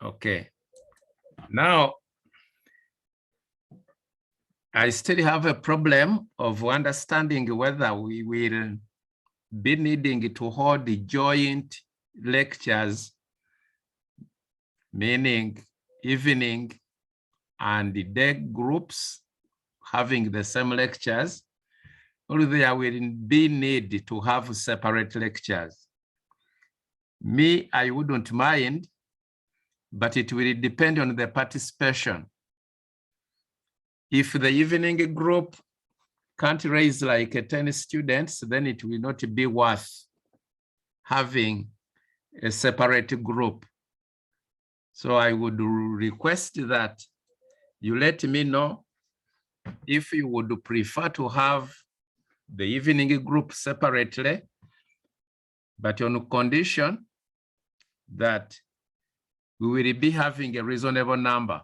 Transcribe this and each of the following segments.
Okay. Now, I still have a problem of understanding whether we will be needing to hold the joint lectures, meaning evening and the day groups having the same lectures, or there will be need to have separate lectures. Me, I wouldn't mind, but it will depend on the participation. If the evening group can't raise like 10 students, then it will not be worth having a separate group. So I would request that you let me know if you would prefer to have the evening group separately, but on condition that we will be having a reasonable number,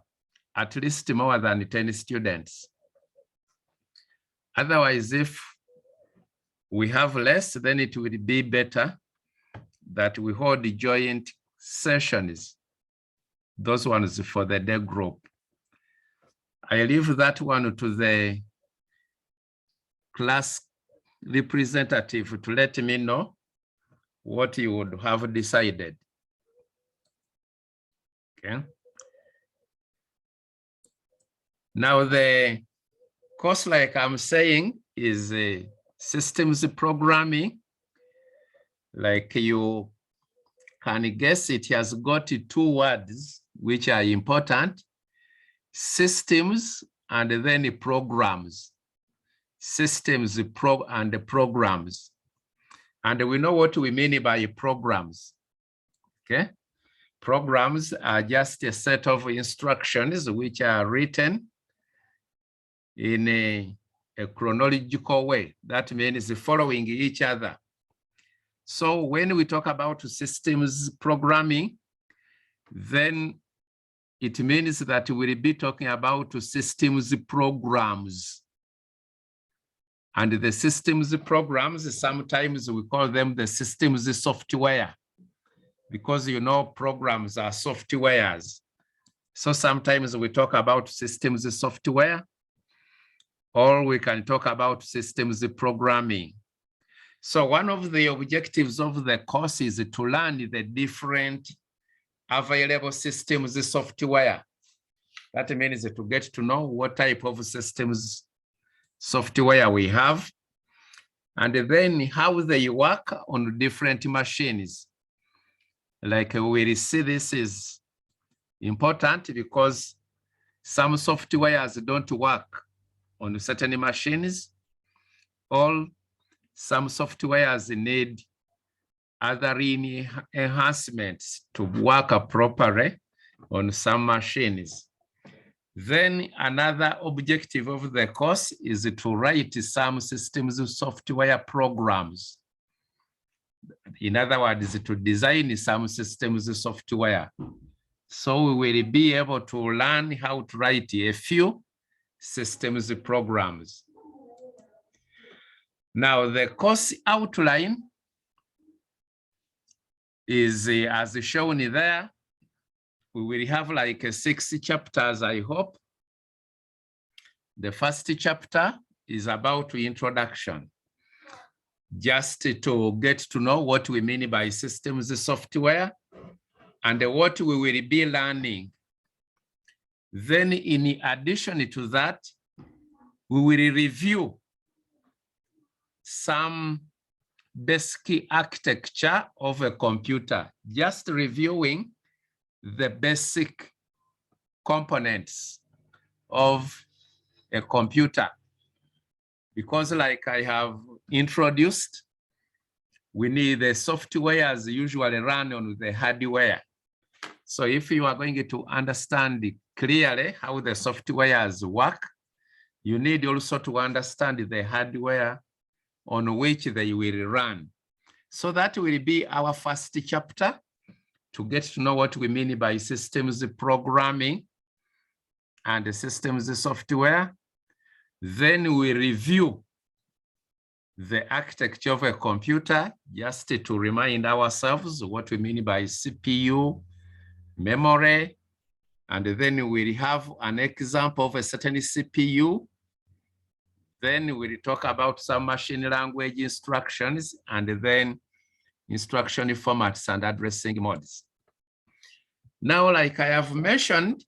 at least more than 10 students. Otherwise, if we have less, then it will be better that we hold the joint sessions, those ones for the day group. I leave that one to the class representative to let me know what you would have decided. Okay. Now the course, like I'm saying, is systems programming. Like you can guess, it has got 2 words which are important: systems and then programs. Systems and programs. And we know what we mean by programs. Okay. Programs are just a set of instructions which are written in a chronological way. That means following each other. So when we talk about systems programming, then it means that we'll be talking about systems programs. And the systems programs, sometimes we call them the systems software, because you know programs are softwares. So sometimes we talk about systems software, or we can talk about systems programming. So one of the objectives of the course is to learn the different available systems software. That means to get to know what type of systems software we have, and then how they work on different machines. Like we see, this is important because some softwares don't work on certain machines, or some softwares need other enhancements to work properly on some machines. Then another objective of the course is to write some systems software programs. In other words, to design some systems software. So we will be able to learn how to write a few systems programs. Now, the course outline is as shown there. We will have like 6 chapters, I hope. The first chapter is about introduction, just to get to know what we mean by systems software and what we will be learning. Then in addition to that, we will review some basic architecture of a computer, just reviewing the basic components of a computer. Because like I have introduced, we need the softwares usually run on the hardware. So if you are going to understand clearly how the softwares work, you need also to understand the hardware on which they will run. So that will be our first chapter, to get to know what we mean by systems programming and systems software. Then we review the architecture of a computer, just to remind ourselves what we mean by CPU, memory, and then we'll have an example of a certain CPU. Then we'll talk about some machine language instructions, and then instruction formats and addressing modes. Now, like I have mentioned,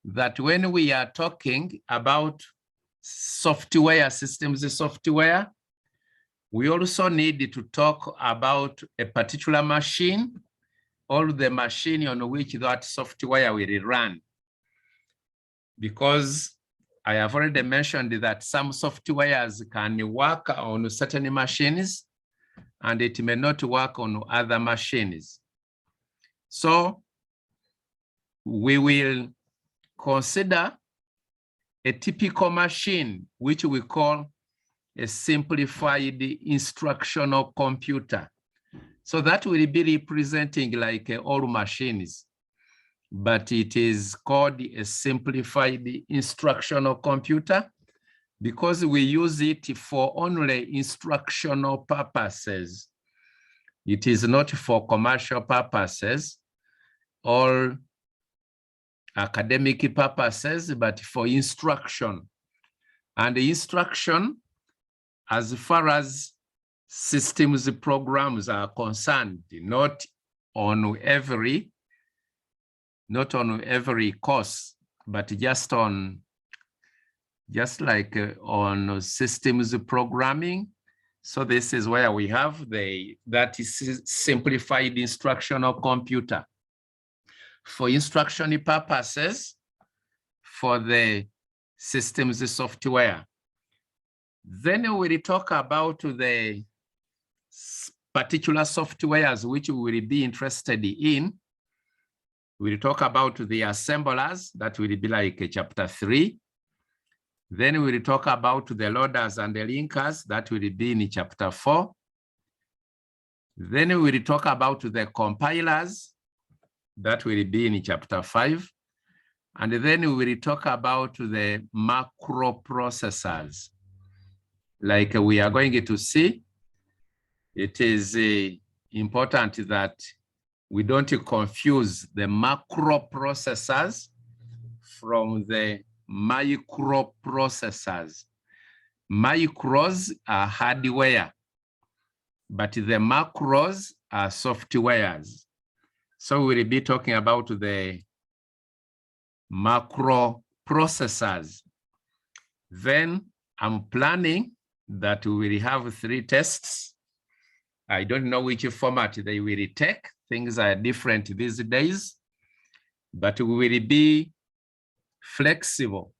that when we are talking about software, systems software, we also need to talk about a particular machine or the machine on which that software will run. Because I have already mentioned that some softwares can work on certain machines and it may not work on other machines. So we will consider a typical machine, which we call a simplified instructional computer. So that will be representing like all machines, but it is called a simplified instructional computer because we use it for only instructional purposes. It is not for commercial purposes or academic purposes, but for instruction. And the instruction, as far as systems programs are concerned, not on every course, but just on systems programming. So this is where we have that is simplified instructional computer. For instruction purposes, for the systems software. Then we'll talk about the particular softwares which we will be interested in. We'll talk about the assemblers, that will be like chapter 3. Then we'll talk about the loaders and the linkers, that will be in chapter 4. Then we'll talk about the compilers, that will be in chapter 5. And then we will talk about the macroprocessors. Like we are going to see, it is important that we don't confuse the macroprocessors from the microprocessors. Micros are hardware, but the macros are softwares. So we'll be talking about the macroprocessors. Then I'm planning that we will have 3 tests. I don't know which format they will take. Things are different these days, but we will be flexible.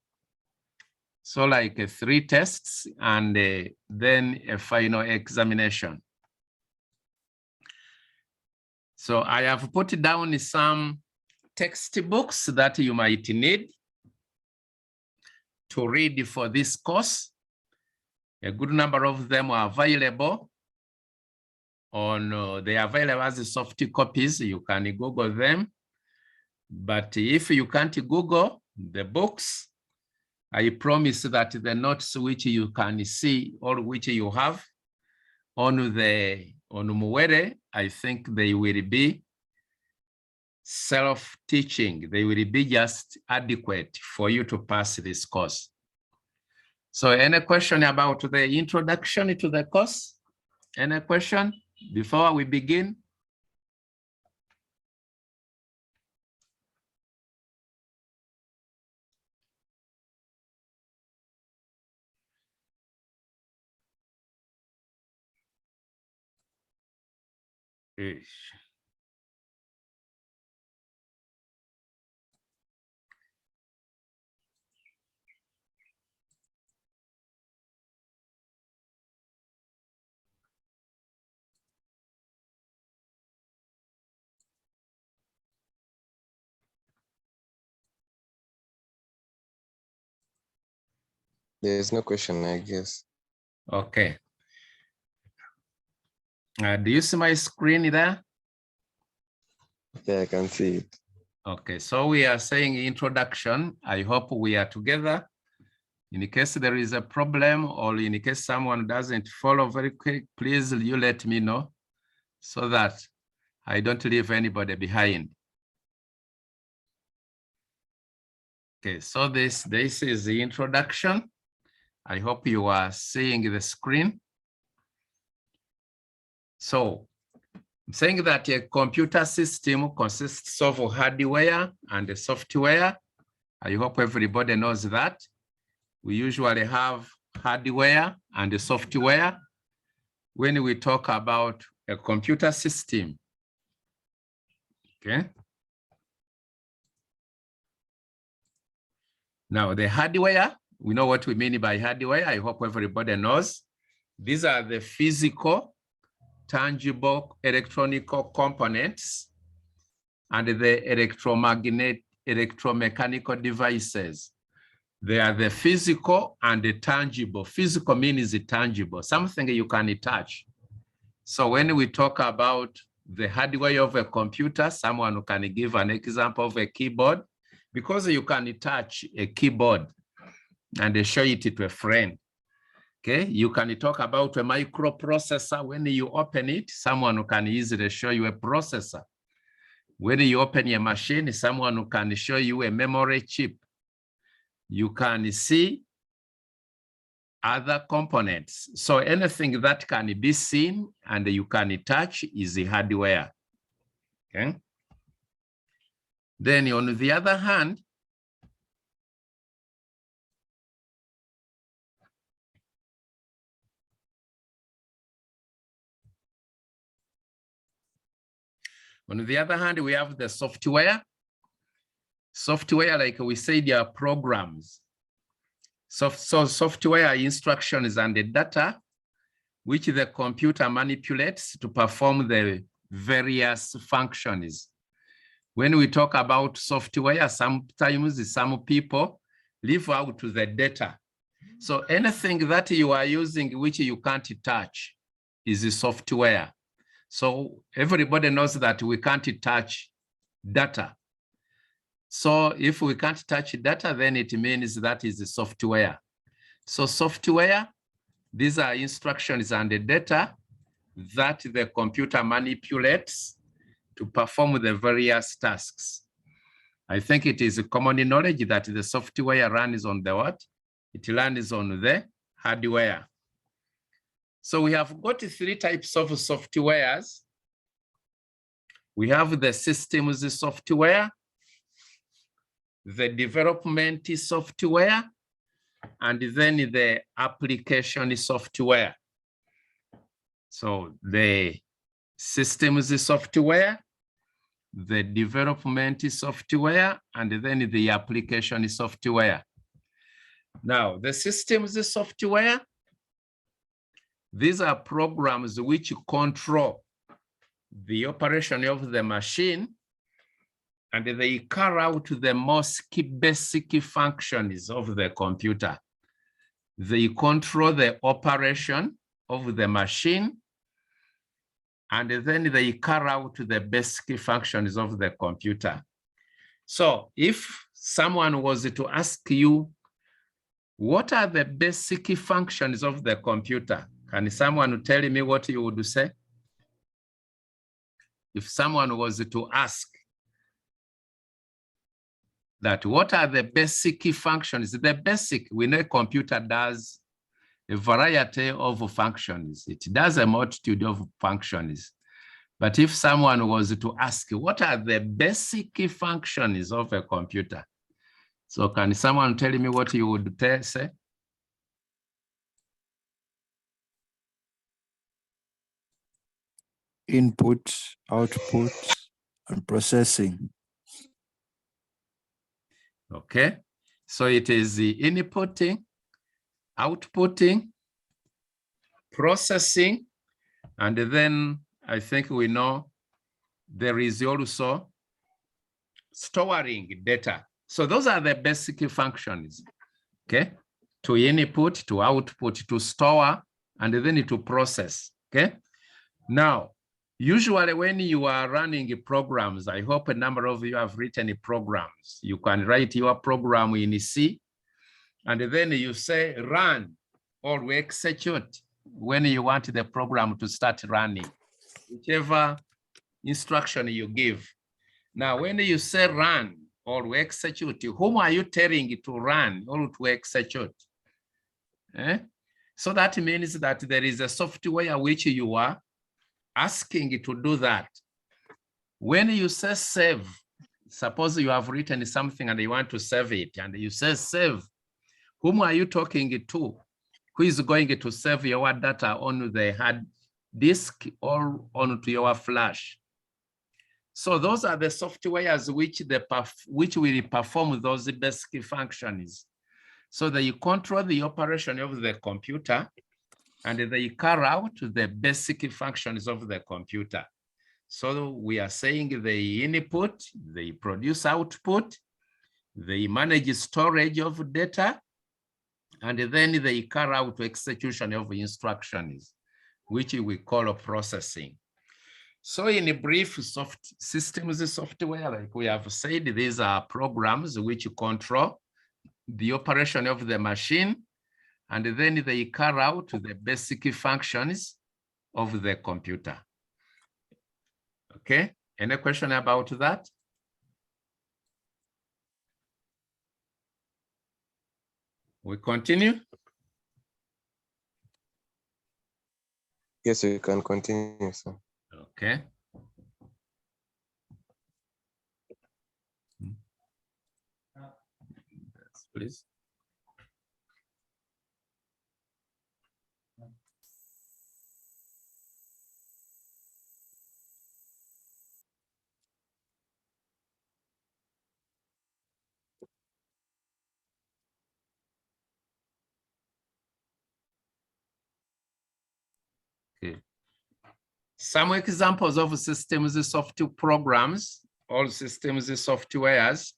So like 3 tests and then a final examination. So I have put down some textbooks that you might need to read for this course. A good number of them are available on, they are available as soft copies. You can Google them. But if you can't Google the books, I promise that the notes which you can see or which you have on Muwere, I think they will be self-teaching. They will be just adequate for you to pass this course. So any question about the introduction to the course? Any question before we begin? There's no question, I guess. Okay. Do you see my screen there? Yeah, I can see it. Okay, so we are saying introduction. I hope we are together. In case there is a problem or in case someone doesn't follow very quick, please you let me know so that I don't leave anybody behind. Okay, so this is the introduction. I hope you are seeing the screen. So I'm saying that a computer system consists of hardware and software. I hope everybody knows that. We usually have hardware and software when we talk about a computer system. Okay. Now the hardware, we know what we mean by hardware. I hope everybody knows. These are the physical, tangible, electronic components and the electromechanical devices. They are the physical and the tangible. Physical means tangible, something you can touch. So when we talk about the hardware of a computer, someone can give an example of a keyboard, because you can touch a keyboard and show it to a friend. Okay, you can talk about a microprocessor. When you open it, someone can easily show you a processor. When you open a machine, someone can show you a memory chip. You can see other components. So anything that can be seen and you can touch is the hardware. Okay. Then on the other hand, we have the software. Software, like we said, they are programs. So software instructions and the data which the computer manipulates to perform the various functions. When we talk about software, sometimes some people leave out the data. So anything that you are using which you can't touch is the software. So everybody knows that we can't touch data. So if we can't touch data, then it means that is the software. So software, these are instructions and the data that the computer manipulates to perform the various tasks. I think it is common knowledge that the software runs on the what? It runs on the hardware. So we have got 3 types of softwares. We have the systems software, the development software, and then the application software. So the systems software, the development software, and then the application software. Now, the systems software, these are programs which control the operation of the machine, and they carry out the most basic functions of the computer. They control the operation of the machine, and then they carry out the basic functions of the computer. So if someone was to ask you, what are the basic functions of the computer? Can someone tell me what you would say? If someone was to ask that, what are the basic functions? The basic, we know a computer does a variety of functions. It does a multitude of functions. But if someone was to ask, what are the basic functions of a computer? So can someone tell me what you would say? Input, output, and processing. Okay, so it is the inputting, outputting, processing, and then I think we know there is also storing data. So those are the basic functions, okay? To input, to output, to store, and then to process, okay? Now, usually when you are running programs, I hope a number of you have written programs. You can write your program in C, and then you say run or execute when you want the program to start running, whichever instruction you give. Now, when you say run or to execute? Whom are you telling to run or to execute? So that means that there is a software which you are asking to do that. When you say save, suppose you have written something and you want to save it, and you say save, whom are you talking to? Who is going to save your data on the hard disk or onto your flash? So those are the softwares which will perform those basic functions. So they control the operation of the computer and they carry out the basic functions of the computer. So we are saying they input, they produce output, they manage storage of data, and then they carry out execution of instructions, which we call processing. So in a brief, systems software, like we have said, these are programs which control the operation of the machine, and then they carry out the basic functions of the computer. Okay, any question about that? We continue? Yes, we can continue, sir. Okay. Yes, please. Okay. Some examples of systems software programs, all systems softwares.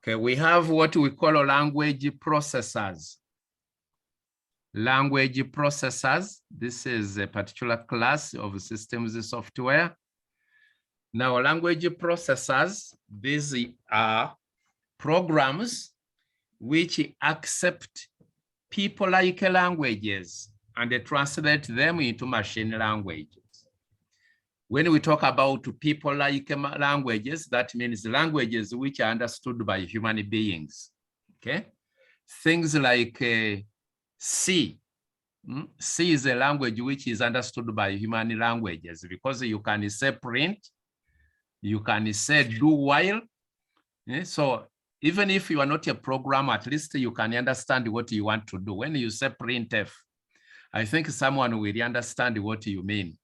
Okay, we have what we call language processors. Language processors, this is a particular class of systems software. Now, language processors, these are programs which accept people-like languages and they translate them into machine languages. When we talk about people-like languages, that means languages which are understood by human beings, okay? Things like C. C is a language which is understood by human languages because you can say print, you can say do while. So even if you are not a programmer, at least you can understand what you want to do. When you say printf, I think someone will understand what you mean,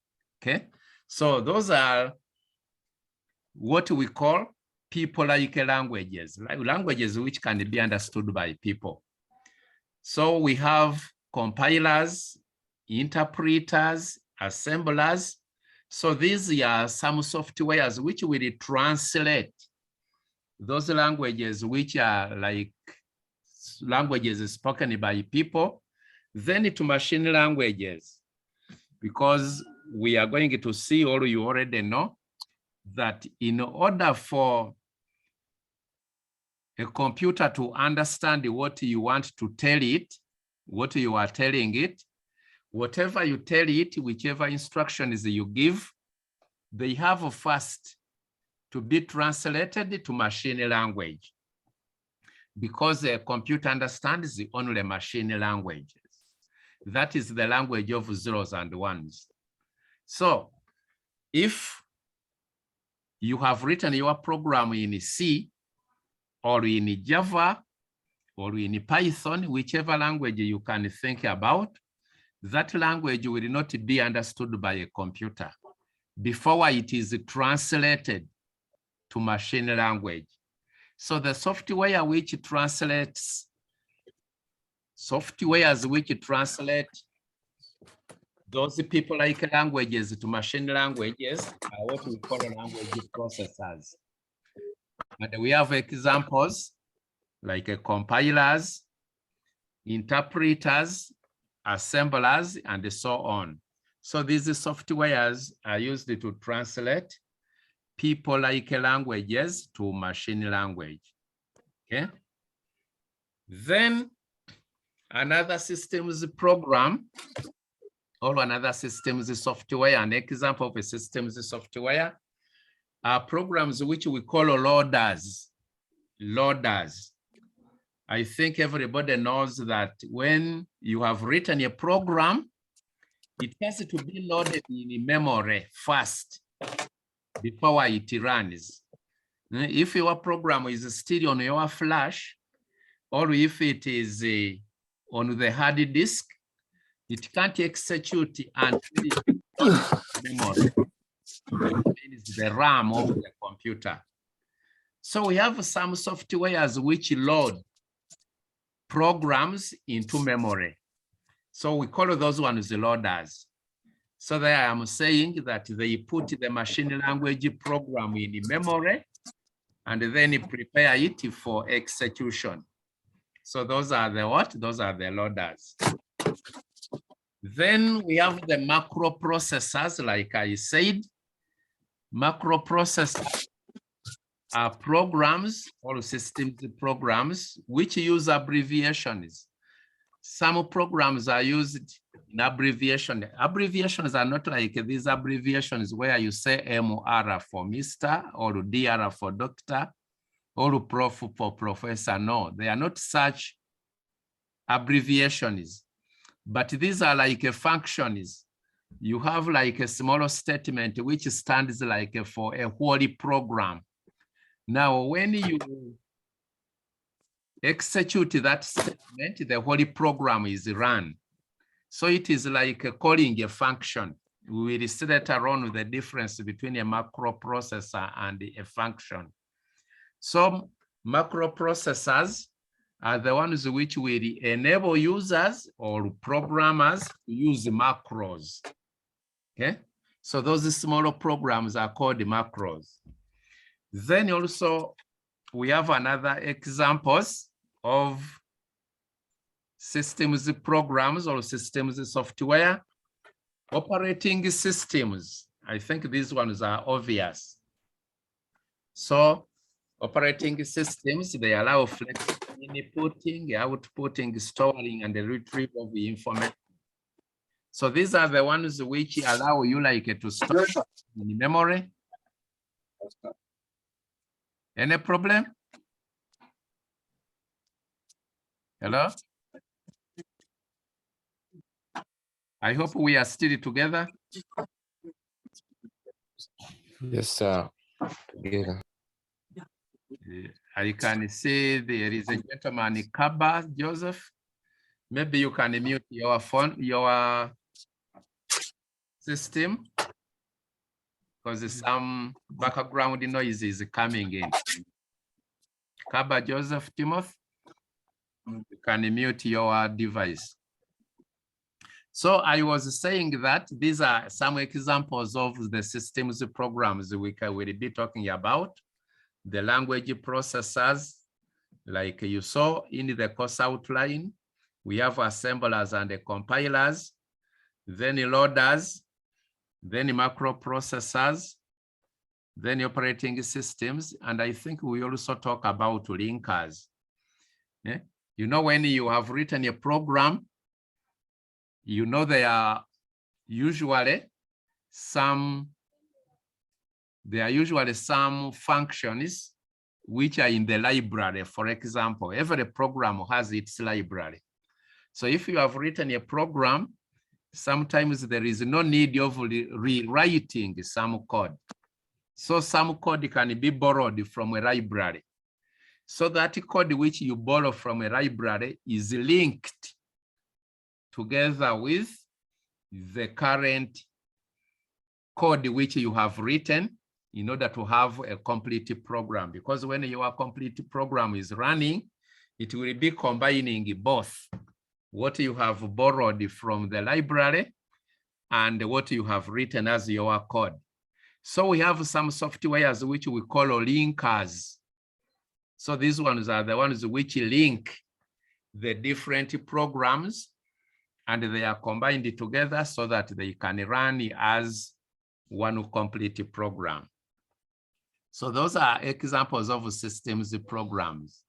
okay? So those are what we call people-like languages, languages which can be understood by people. So we have compilers, interpreters, assemblers. So these are some softwares which will translate those languages which are like languages spoken by people, then to machine languages. Because we are going to see, or you already know, that in order for a computer to understand what you want to tell it, what you are telling it, whatever you tell it, whichever instructions you give, they have first to be translated to machine language, because a computer understands only machine languages. That is the language of zeros and ones. So if you have written your program in C or in Java or in Python, whichever language you can think about, that language will not be understood by a computer before it is translated to machine language. So the software which translates, softwares which translate those people-like languages to machine languages are what we call language processors. And we have examples like compilers, interpreters, assemblers, and so on. So these softwares are used to translate people-like languages to machine language, okay? Then another systems program or another systems software. An example of a systems software are programs which we call loaders. Loaders. I think everybody knows that when you have written a program, it has to be loaded in memory first before it runs. If your program is still on your flash, or if it is on the hard disk, it can't execute until it's memory. It is the RAM of the computer. So we have some softwares which load programs into memory. So we call those ones the loaders. So there I am saying that they put the machine language program in memory and then prepare it for execution. So those are the what? Those are the loaders. Then we have the microprocessors, like I said. Microprocessors are programs or systems programs which use abbreviations. Some programs are used in abbreviation. Abbreviations are not like these abbreviations where you say MR for Mr. or DR for doctor or Prof for professor. No, they are not such abbreviations, but these are like functions. You have like a small statement which stands like for a whole program. Now, when you execute that statement, the whole program is run. So it is like calling a function. We will see later on the difference between a microprocessor and a function. So microprocessors are the ones which will enable users or programmers to use macros. Okay, so those smaller programs are called macros. Then also we have another examples of systems programs or systems software. Operating systems. I think these ones are obvious. So operating systems, they allow flexible inputting, outputting, storing, and the retrieval of the information. So these are the ones which allow you like to store in memory. Any problem? Hello? I hope we are still together. Yes, sir. Together. I can see there is a gentleman, Kaba Joseph. Maybe you can mute your phone, your system, because some background noise is coming in. Kaba Joseph Timothy, you can mute your device. So I was saying that these are some examples of the systems programs we will be talking about. The language processors, like you saw in the course outline, we have assemblers and the compilers, then loaders, then microprocessors, then operating systems, and I think we also talk about linkers. Yeah? You know, when you have written a program, you know there are usually some functions which are in the library. For example, every program has its library. So if you have written a program, sometimes there is no need of rewriting some code. So some code can be borrowed from a library. So that code which you borrow from a library is linked together with the current code which you have written in order to have a complete program. Because when your complete program is running, it will be combining both what you have borrowed from the library and what you have written as your code. So we have some softwares which we call linkers. So these ones are the ones which link the different programs and they are combined together so that they can run as one complete program. So those are examples of systems programs.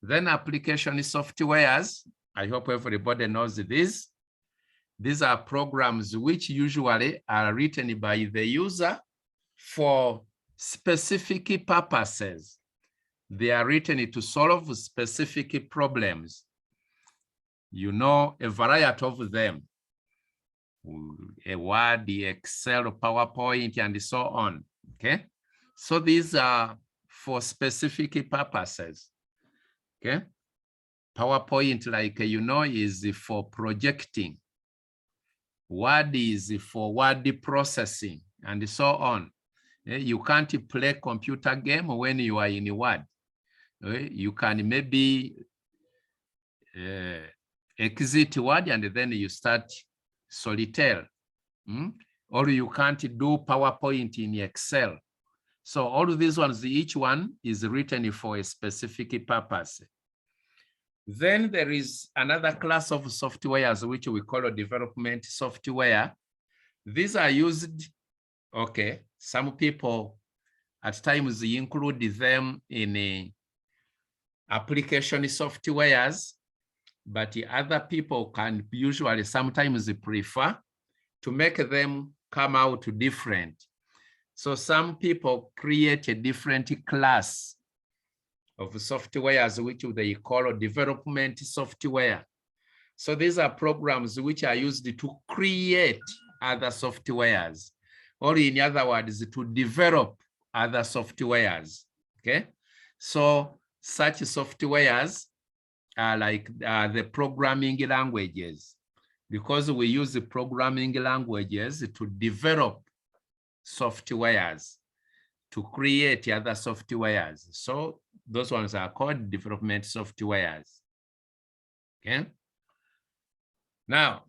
Then application softwares, I hope everybody knows this. These are programs which usually are written by the user for specific purposes. They are written to solve specific problems. You know, a variety of them. A Word, the Excel, PowerPoint, and so on, okay? So these are for specific purposes, okay? PowerPoint, like you know, is for projecting. Word is for word processing, and so on. You can't play computer game when you are in Word. You can maybe exit Word and then you start Solitaire. Or you can't do PowerPoint in Excel. So all of these ones, each one is written for a specific purpose. Then there is another class of softwares which we call development software. These are used, okay, some people at times include them in application softwares, but other people can usually sometimes prefer to make them come out different. So some people create a different class of softwares which they call development software. So these are programs which are used to create other softwares, or in other words, to develop other softwares, okay? So such softwares are like the programming languages, because we use the programming languages to develop softwares, to create other softwares. So those ones are called development softwares, okay? Now,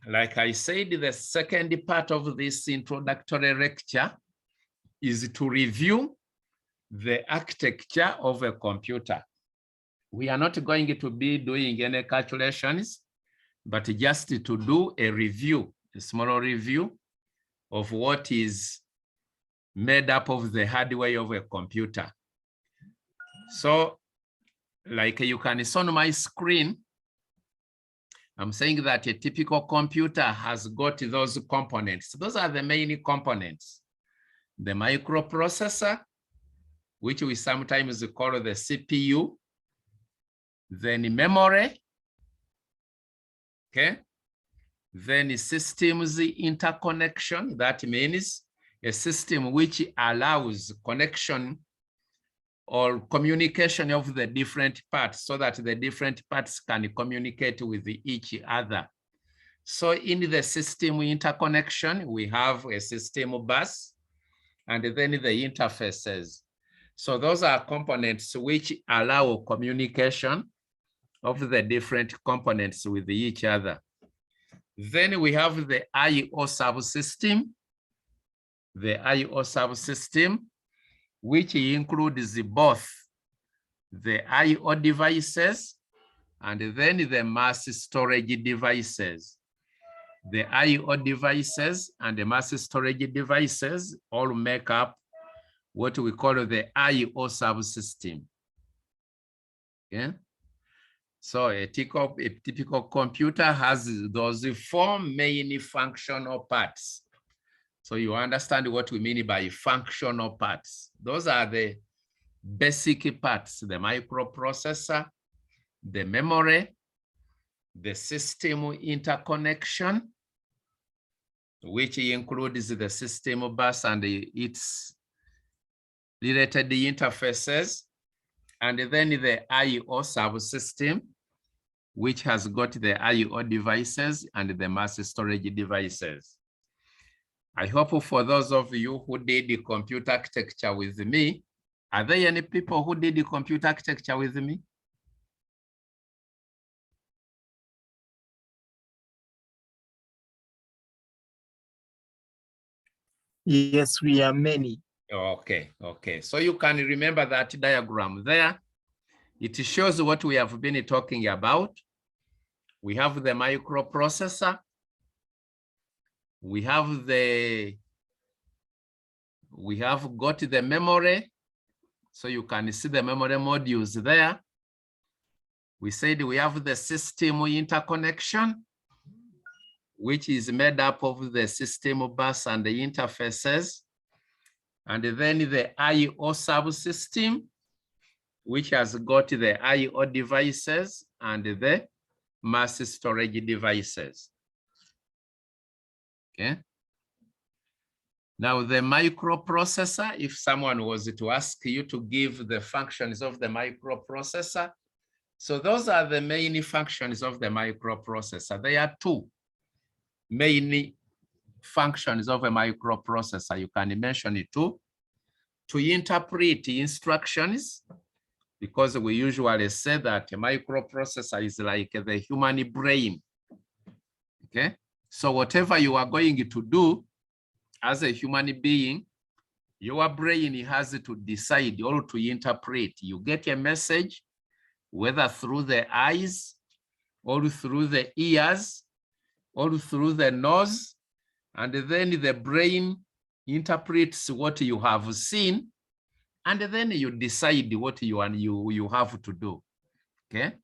like I said, the second part of this introductory lecture is to review the architecture of a computer. We are not going to be doing any calculations, but just to do a review, a small review of what is made up of the hardware of a computer. So, like you can see on my screen, I'm saying that a typical computer has got those components. Those are the main components. The microprocessor, which we sometimes call the CPU, then memory, okay? Then systems interconnection, that means a system which allows connection or communication of the different parts so that the different parts can communicate with each other. So in the system interconnection, we have a system bus and then the interfaces. So those are components which allow communication of the different components with each other. Then we have the I/O subsystem. The I/O subsystem, which includes both the I/O devices and then the mass storage devices. The I/O devices and the mass storage devices all make up what we call the I/O subsystem. Okay? So a typical computer has those four main functional parts. So you understand what we mean by functional parts. Those are the basic parts: the microprocessor, the memory, the system interconnection, which includes the system bus and its related interfaces, and then the I/O subsystem, which has got the I/O devices and the mass storage devices. I hope for those of you who did the computer architecture with me, are there any people who did the computer architecture with me? Yes, we are many. Okay, okay. So you can remember that diagram there. It shows what we have been talking about. We have the microprocessor. We have got the memory. So you can see the memory modules there. We said we have the system interconnection. which is made up of the system bus and the interfaces. And then the I/O subsystem, which has got the I/O devices and the mass storage devices. Okay. Now the microprocessor, if someone was to ask you to give the functions of the microprocessor, so those are the main functions of the microprocessor. There are two main functions of a microprocessor. You can mention it too. To interpret instructions, because we usually say that a microprocessor is like the human brain. Okay, so whatever you are going to do as a human being, your brain has to decide or to interpret. You get a message, whether through the eyes or through the ears or through the nose, and then the brain interprets what you have seen, and then you decide what you have to do. Okay,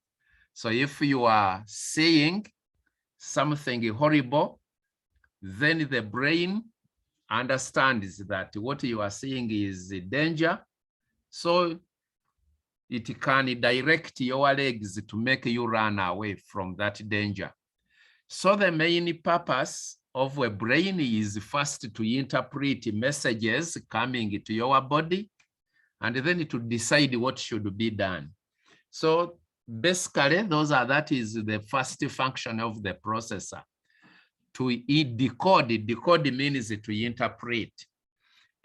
so if you are saying something horrible, then the brain understands that what you are saying is danger, so it can direct your legs to make you run away from that danger. So the main purpose of a brain is first to interpret messages coming to your body, and then to decide what should be done. So basically, that is the first function of the processor. To decode, decode means to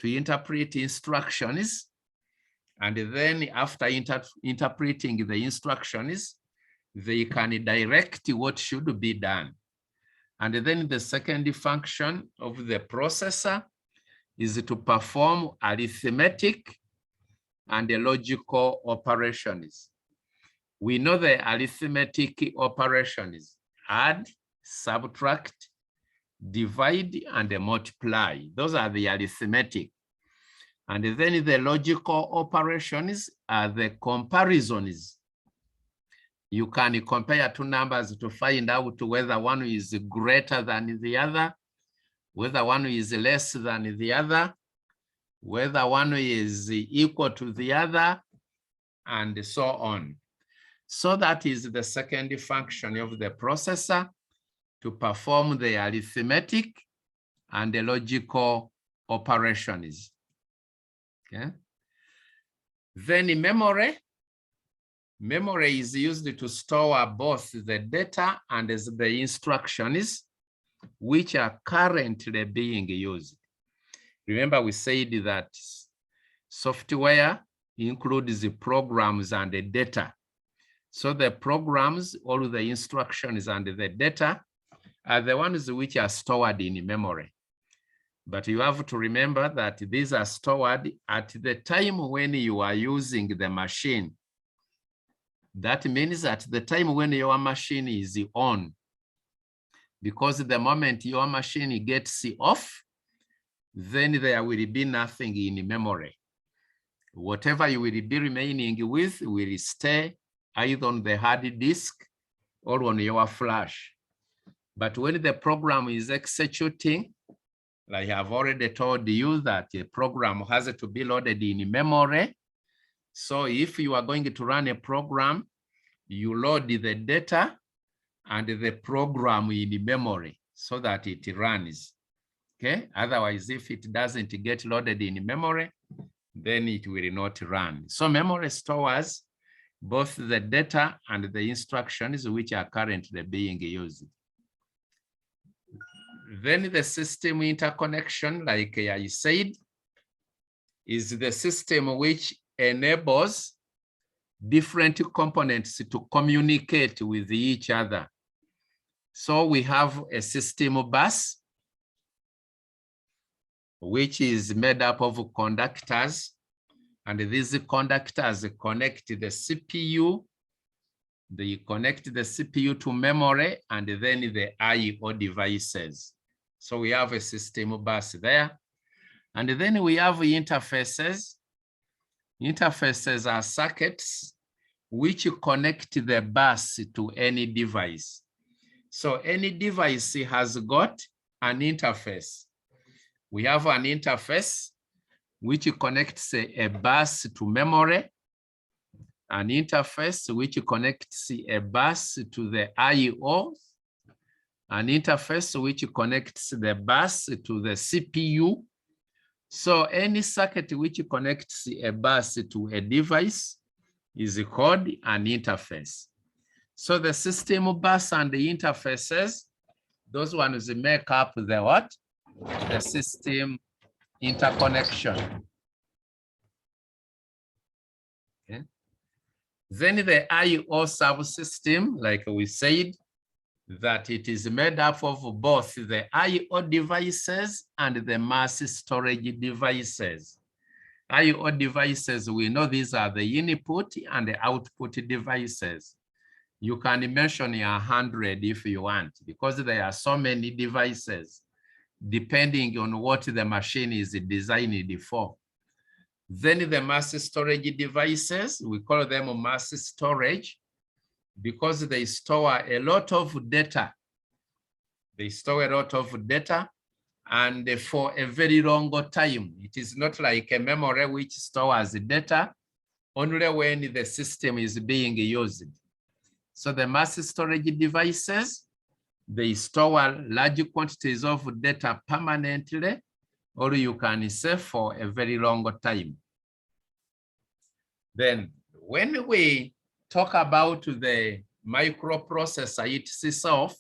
interpret instructions, and then after interpreting the instructions, they can direct what should be done. And then the second function of the processor is to perform arithmetic and the logical operations. We know the arithmetic operations: add, subtract, divide, and multiply. Those are the arithmetic. And then the logical operations are the comparisons. You can compare two numbers to find out whether one is greater than the other, whether one is less than the other, whether one is equal to the other, and so on. So that is the second function of the processor, to perform the arithmetic and the logical operations. Okay. Then memory. Memory is used to store both the data and the instructions which are currently being used. Remember, we said that software includes the programs and the data. So the programs, all the instructions and the data are the ones which are stored in memory. But you have to remember that these are stored at the time when you are using the machine. That means at the time when your machine is on, because the moment your machine gets off, then there will be nothing in memory. Whatever you will be remaining with will stay either on the hard disk or on your flash. But when the program is executing, I have already told you that the program has to be loaded in memory. So if you are going to run a program, you load the data and the program in memory so that it runs. Okay. Otherwise, if it doesn't get loaded in memory, then it will not run. So memory stores both the data and the instructions which are currently being used. Then the system interconnection, like I said, is the system which enables different components to communicate with each other. So we have a system bus, which is made up of conductors, and these conductors connect the CPU. They connect the CPU to memory and then the I/O devices. So we have a system bus there. And then we have interfaces. Interfaces are circuits which connect the bus to any device. So any device has got an interface. We have an interface which connects a bus to memory, an interface which connects a bus to the I/O, an interface which connects the bus to the CPU. So any circuit which connects a bus to a device is called an interface. So the system bus and the interfaces, those ones make up the what? The system interconnection. Okay. Then the I/O subsystem, like we said, that it is made up of both the I/O devices and the mass storage devices. I/O devices, we know these are the input and the output devices. You can mention 100 if you want, because there are so many devices, depending on what the machine is designed for. Then the mass storage devices, we call them mass storage because they store a lot of data. They store a lot of data and for a very long time. It is not like a memory which stores data only when the system is being used. So the mass storage devices, they store large quantities of data permanently, or you can say for a very long time. Then when we talk about the microprocessor itself,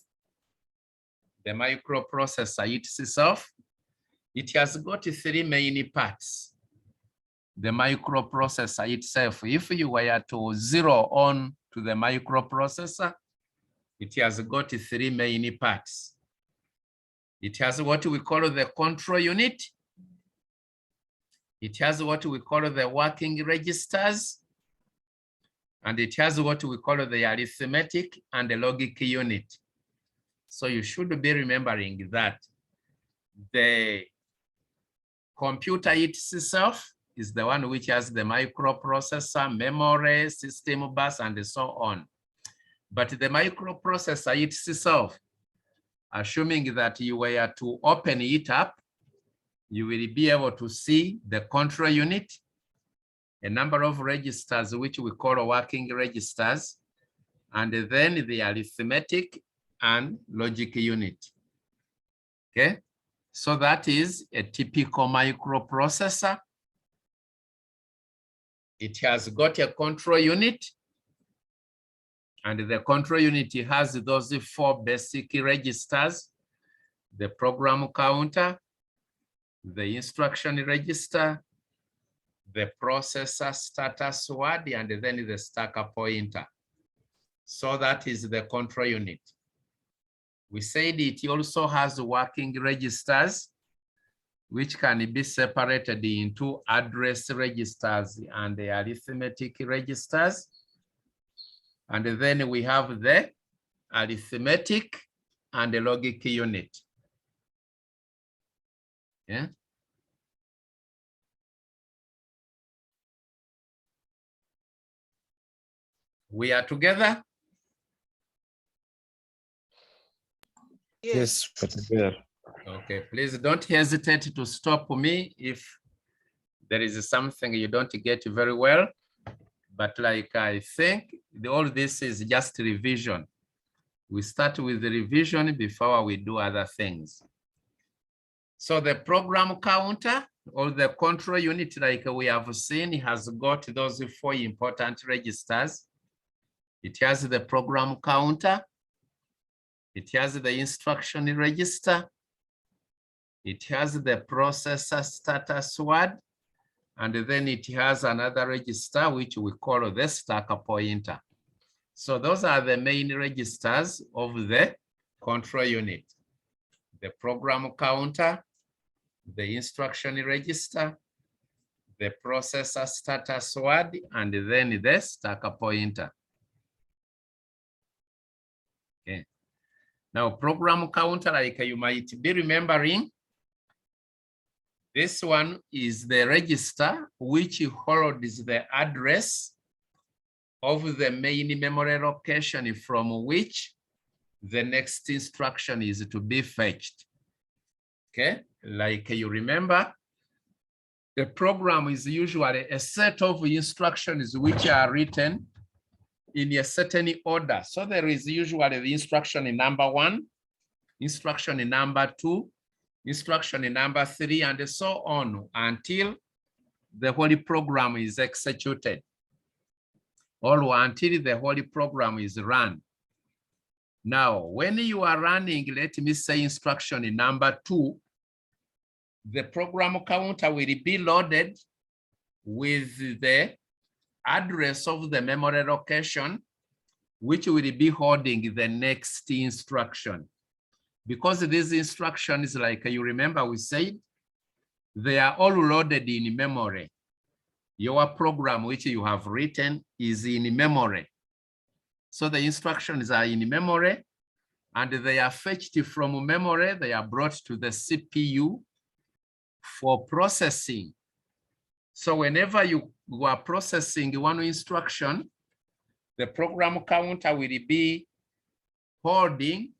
it has got three main parts. The microprocessor itself, if you were to zero on to the microprocessor, it has got three main parts. It has what we call the control unit. It has what we call the working registers. And it has what we call the arithmetic and the logic unit. So you should be remembering that the computer itself is the one which has the microprocessor, memory, system bus, and so on. But the microprocessor itself, assuming that you were to open it up, you will be able to see the control unit, a number of registers which we call working registers, and then the arithmetic and logic unit. Okay, so that is a typical microprocessor. It has got a control unit, and the control unit has those four basic registers: the program counter, the instruction register, the processor status word, and then the stack pointer. So that is the control unit. We said it also has working registers, which can be separated into address registers and the arithmetic registers. And then we have the arithmetic and the logic unit. Yeah. We are together? Yes, we're together. Okay, please don't hesitate to stop me if there is something you don't get very well. But like I think all this is just revision. We start with the revision before we do other things. So the program counter or the control unit, like we have seen, has got those four important registers. It has the program counter. It has the instruction register. It has the processor status word. And then it has another register, which we call the stack pointer. So those are the main registers of the control unit: the program counter, the instruction register, the processor status word, and then the stack pointer. Okay. Now, program counter, like you might be remembering, this one is the register which holds the address of the main memory location from which the next instruction is to be fetched. Okay, like you remember, the program is usually a set of instructions which are written in a certain order. So there is usually the instruction in number 1, instruction in number 2, instruction in number 3, and so on until the whole program is executed, or until the whole program is run. Now, when you are running, let me say instruction in number 2, the program counter will be loaded with the address of the memory location, which will be holding the next instruction. Because these instructions, like you remember we said, they are all loaded in memory. Your program which you have written is in memory. So the instructions are in memory and they are fetched from memory. They are brought to the CPU for processing. So whenever you are processing one instruction, the program counter will be holding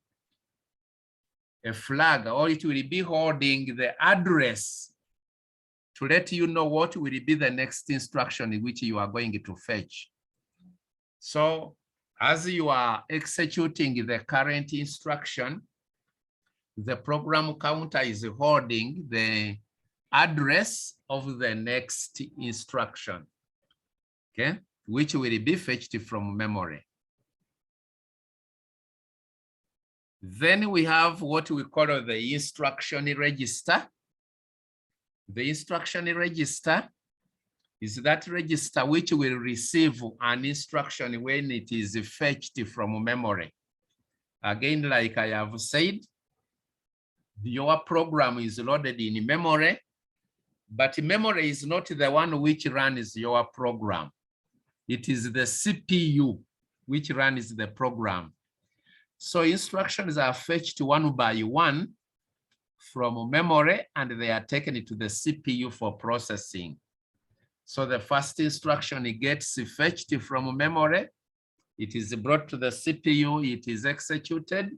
a flag, or it will be holding the address to let you know what will be the next instruction in which you are going to fetch. So as you are executing the current instruction, the program counter is holding the address of the next instruction, okay, which will be fetched from memory. Then we have what we call the instruction register. The instruction register is that register which will receive an instruction when it is fetched from memory. Again, like I have said, your program is loaded in memory, but memory is not the one which runs your program. It is the CPU which runs the program. So instructions are fetched one by one from memory and they are taken to the CPU for processing. So the first instruction it gets fetched from memory, it is brought to the CPU, it is executed.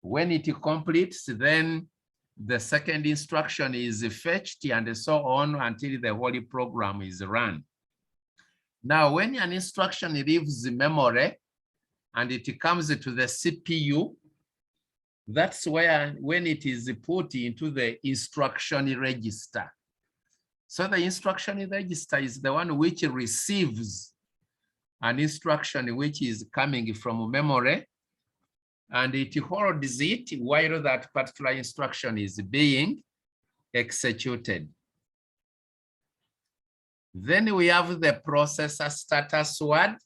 When it completes, then the second instruction is fetched and so on until the whole program is run. Now, when an instruction leaves the memory and it comes to the CPU, that's where when it is put into the instruction register. So the instruction register is the one which receives an instruction which is coming from memory, and it holds it while that particular instruction is being executed. Then we have the processor status word.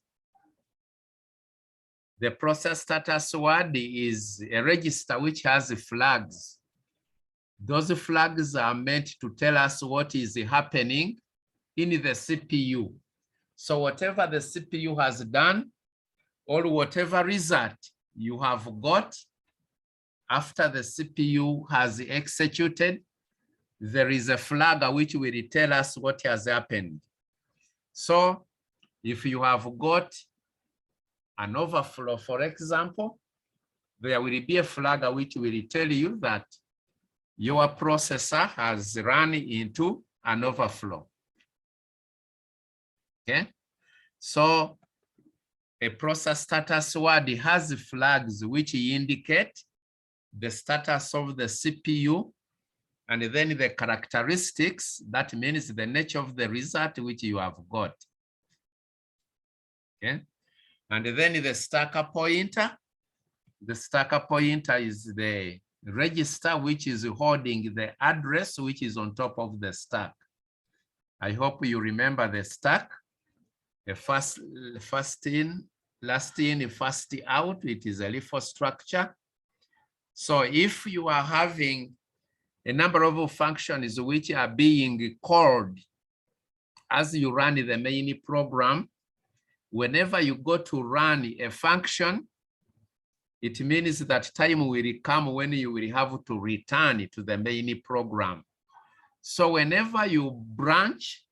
The process status word is a register which has flags. Those flags are meant to tell us what is happening in the CPU. So whatever the CPU has done, or whatever result you have got after the CPU has executed, there is a flag which will tell us what has happened. So if you have got an overflow, for example, there will be a flag which will tell you that your processor has run into an overflow. Okay, so a process status word has flags which indicate the status of the CPU, and then the characteristics, that means the nature of the result which you have got. Okay, and then the stacker pointer. The stacker pointer is the register which is holding the address which is on top of the stack. I hope you remember the stack. The first in, last in, first out. It is a LIFO structure. So if you are having a number of functions which are being called as you run the main program, whenever you go to run a function, it means that time will come when you will have to return to the main program. So whenever you branch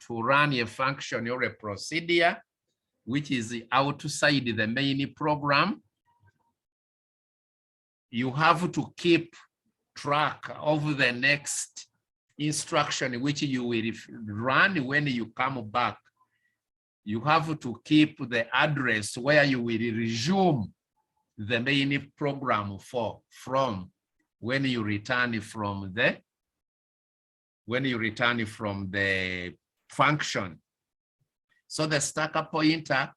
to run a function or a procedure which is outside the main program, you have to keep track of the next instruction which you will run when you come back. You have to keep the address where you will resume the main program from when you return from the function. So the stacker pointer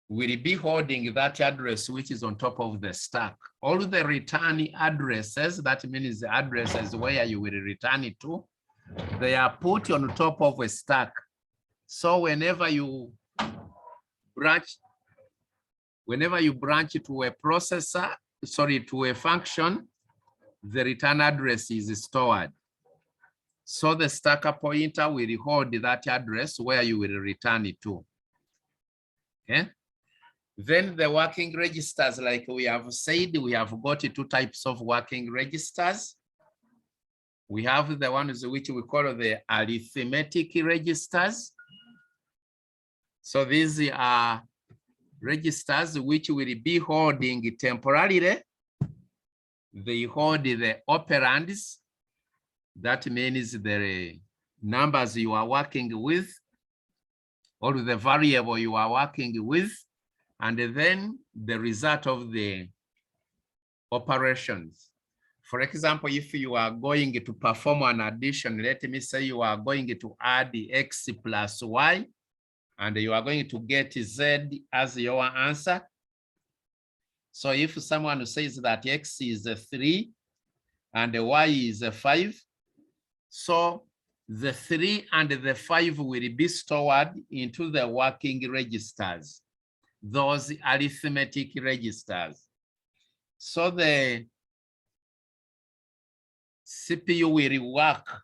will be holding that address which is on top of the stack. All the return addresses, that means the addresses where you will return it to, they are put on top of a stack. So whenever you branch to a processor, to a function, the return address is stored. So the stacker pointer will hold that address where you will return it to. Okay. Then the working registers, like we have said, we have got two types of working registers. We have the ones which we call the arithmetic registers. So these are registers which will be holding temporarily. They hold the operands. That means the numbers you are working with, or the variable you are working with, and then the result of the operations. For example, if you are going to perform an addition, let me say you are going to add x plus y, and you are going to get z as your answer. So if someone says that x is 3 and y is 5, so the 3 and the 5 will be stored into the working registers, those arithmetic registers. So the CPU will work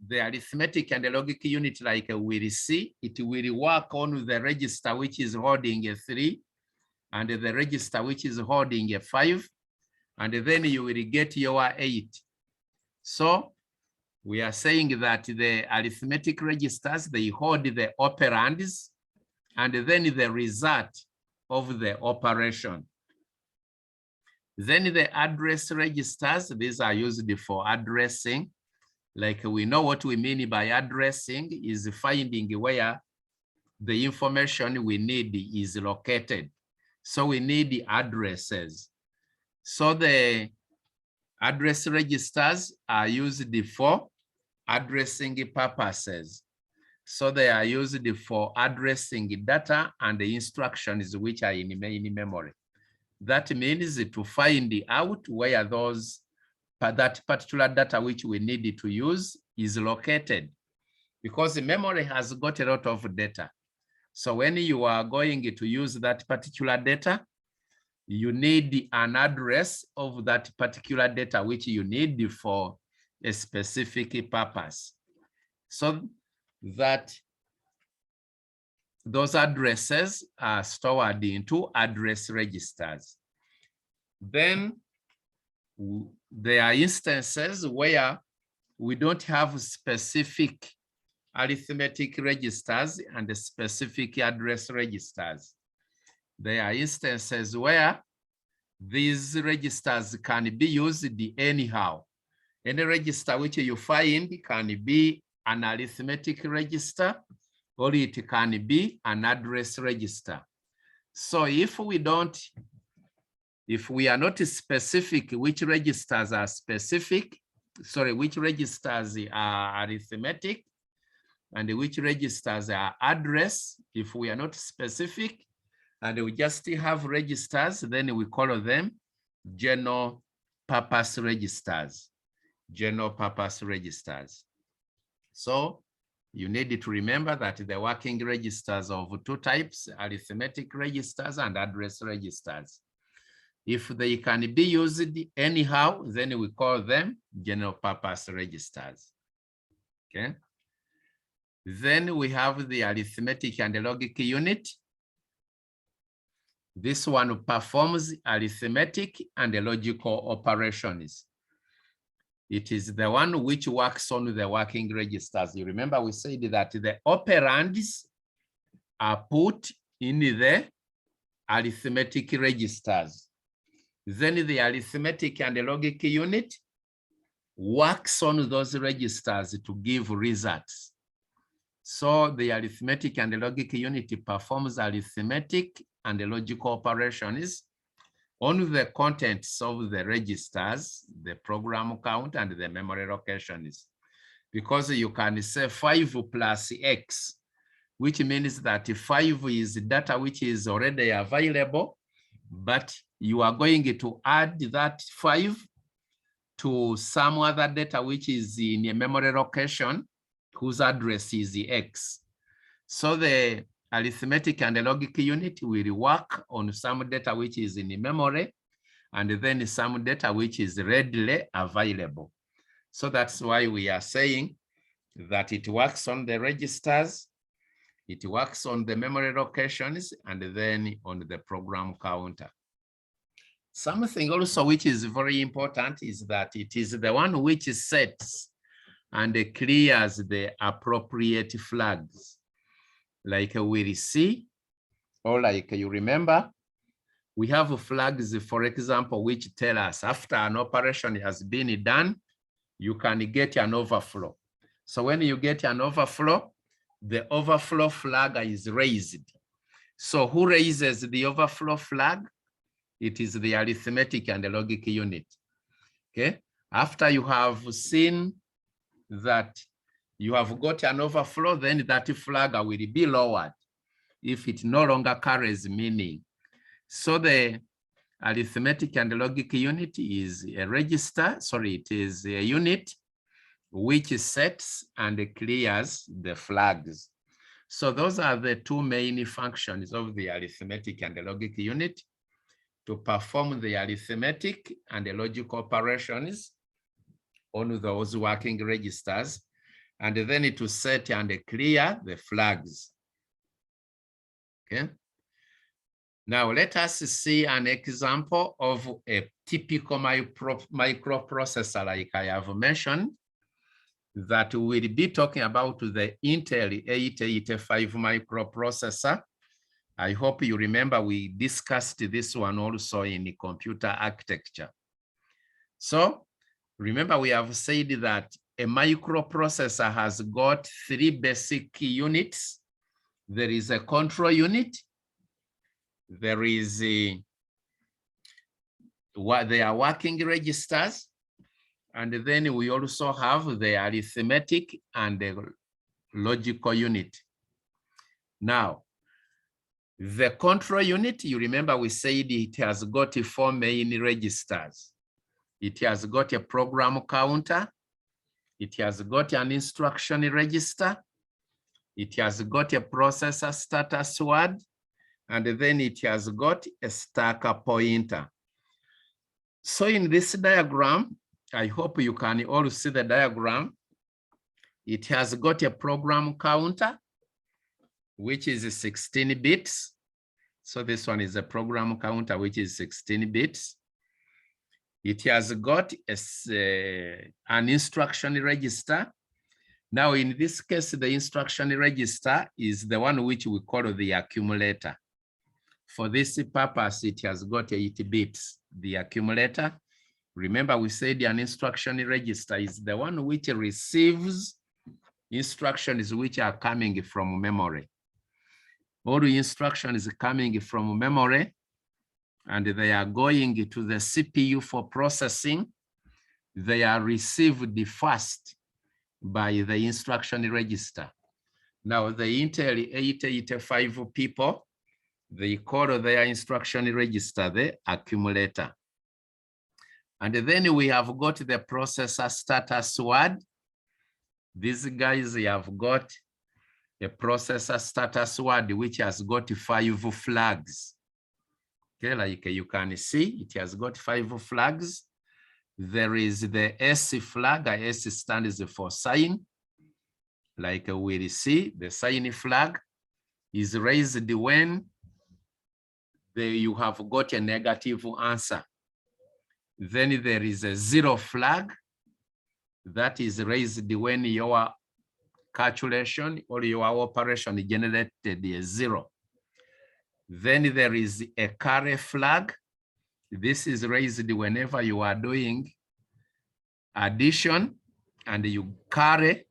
the arithmetic and the logic unit like we'll see. It will work on the register which is holding a 3 and the register which is holding a 5, and then you will get your 8. So we are saying that the arithmetic registers, they hold the operands and then the result of the operation. Then the address registers, these are used for addressing. Like we know what we mean by addressing is finding where the information we need is located. So we need the addresses. So the address registers are used for addressing purposes. So they are used for addressing data and the instructions which are in main memory. That means to find out where that particular data which we need to use is located, because the memory has got a lot of data. So when you are going to use that particular data, you need an address of that particular data which you need for a specific purpose. So that those addresses are stored into address registers. Then there are instances where we don't have specific arithmetic registers and specific address registers. There are instances where these registers can be used anyhow. Any register which you find can be an arithmetic register, or it can be an address register. So if we are not specific which registers are which registers are arithmetic and which registers are address, if we are not specific and we just have registers, then we call them general purpose registers. General purpose registers. So you need to remember that the working registers of two types, arithmetic registers and address registers. If they can be used anyhow, then we call them general purpose registers. Okay. Then we have the arithmetic and the logic unit. This one performs arithmetic and the logical operations. It is the one which works on the working registers. You remember we said that the operands are put in the arithmetic registers. Then the arithmetic and the logic unit works on those registers to give results. So the arithmetic and the logic unit performs arithmetic and the logical operations on the contents of the registers, the program count, and the memory locations. Because you can say 5 plus X, which means that 5 is data which is already available, but you are going to add that 5 to some other data which is in a memory location whose address is X. So the arithmetic and the logic unit will work on some data which is in the memory, and then some data which is readily available. So that's why we are saying that it works on the registers, it works on the memory locations, and then on the program counter. Something also which is very important is that it is the one which sets and clears the appropriate flags. Like we see, or like you remember, we have flags, for example, which tell us after an operation has been done, you can get an overflow. So when you get an overflow, the overflow flag is raised. So who raises the overflow flag? It is the arithmetic and the logic unit. Okay. After you have seen that you have got an overflow, then that flag will be lowered if it no longer carries meaning. So the arithmetic and the logic unit is a register, sorry, it is a unit which sets and clears the flags. So those are the two main functions of the arithmetic and the logic unit: to perform the arithmetic and the logical operations on those working registers, and then to set and clear the flags. Okay. Now let us see an example of a typical microprocessor, like I have mentioned, that will be talking about the Intel 885 microprocessor. I hope you remember we discussed this one also in the computer architecture. So remember, we have said that a microprocessor has got 3 basic units. There is a control unit. There is they are working registers. And then we also have the arithmetic and the logical unit. Now, the control unit, you remember we said it has got 4 main registers. It has got a program counter. It has got an instruction register. It has got a processor status word. And then it has got a stacker pointer. So in this diagram, I hope you can all see the diagram. It has got a program counter, which is 16 bits. So this one is a program counter, which is 16 bits. It has got an instruction register. Now, in this case, the instruction register is the one which we call the accumulator. For this purpose, it has got 8 bits. The accumulator, remember we said an instruction register is the one which receives instructions which are coming from memory. All the instructions coming from memory, and they are going to the CPU for processing. They are received first by the instruction register. Now, the Intel 885 people, they call their instruction register the accumulator. And then we have got the processor status word. These guys have got a processor status word which has got 5 flags. Okay, like you can see, it has got 5 flags. There is the S flag. S stands for sign. Like we see, the sign flag is raised when you have got a negative answer. Then there is a 0 flag that is raised when your calculation or your operation generated a 0. Then there is a carry flag This is raised whenever you are doing addition and you carry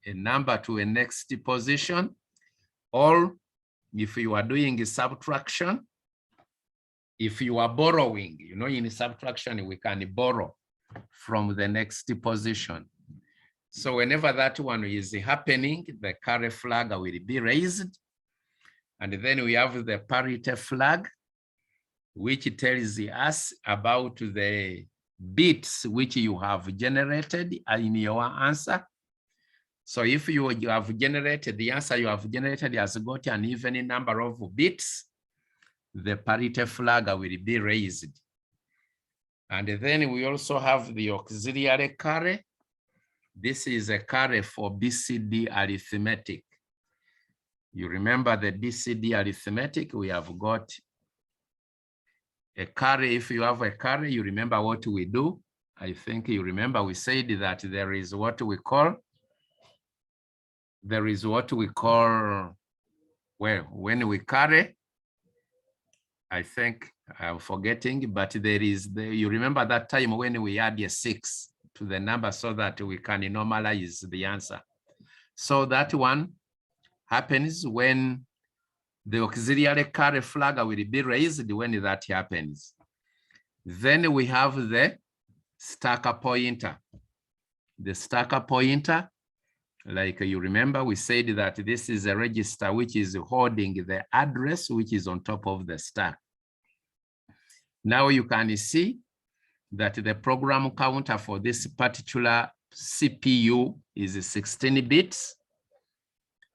a number to a next position, or if you are doing a subtraction, if you are borrowing, you know, in subtraction, we can borrow from the next position. So whenever that one is happening, the carry flag will be raised. And then we have the parity flag, which tells us about the bits which you have generated in your answer. So if you have generated the answer you have generated has got an even number of bits, the parity flag will be raised. And then we also have the auxiliary carry. This is a carry for BCD arithmetic. You remember the BCD arithmetic, we have got a carry. If you have a carry, you remember what we do. I think you remember we said that there is what we call, well, when we carry, I think I'm forgetting, but there is you remember that time when we add a 6 to the number so that we can normalize the answer. So that one happens when the auxiliary carry flag will be raised when that happens. Then we have the stacker pointer. The stacker pointer, like you remember, we said that this is a register which is holding the address which is on top of the stack. Now you can see that the program counter for this particular CPU is 16 bits,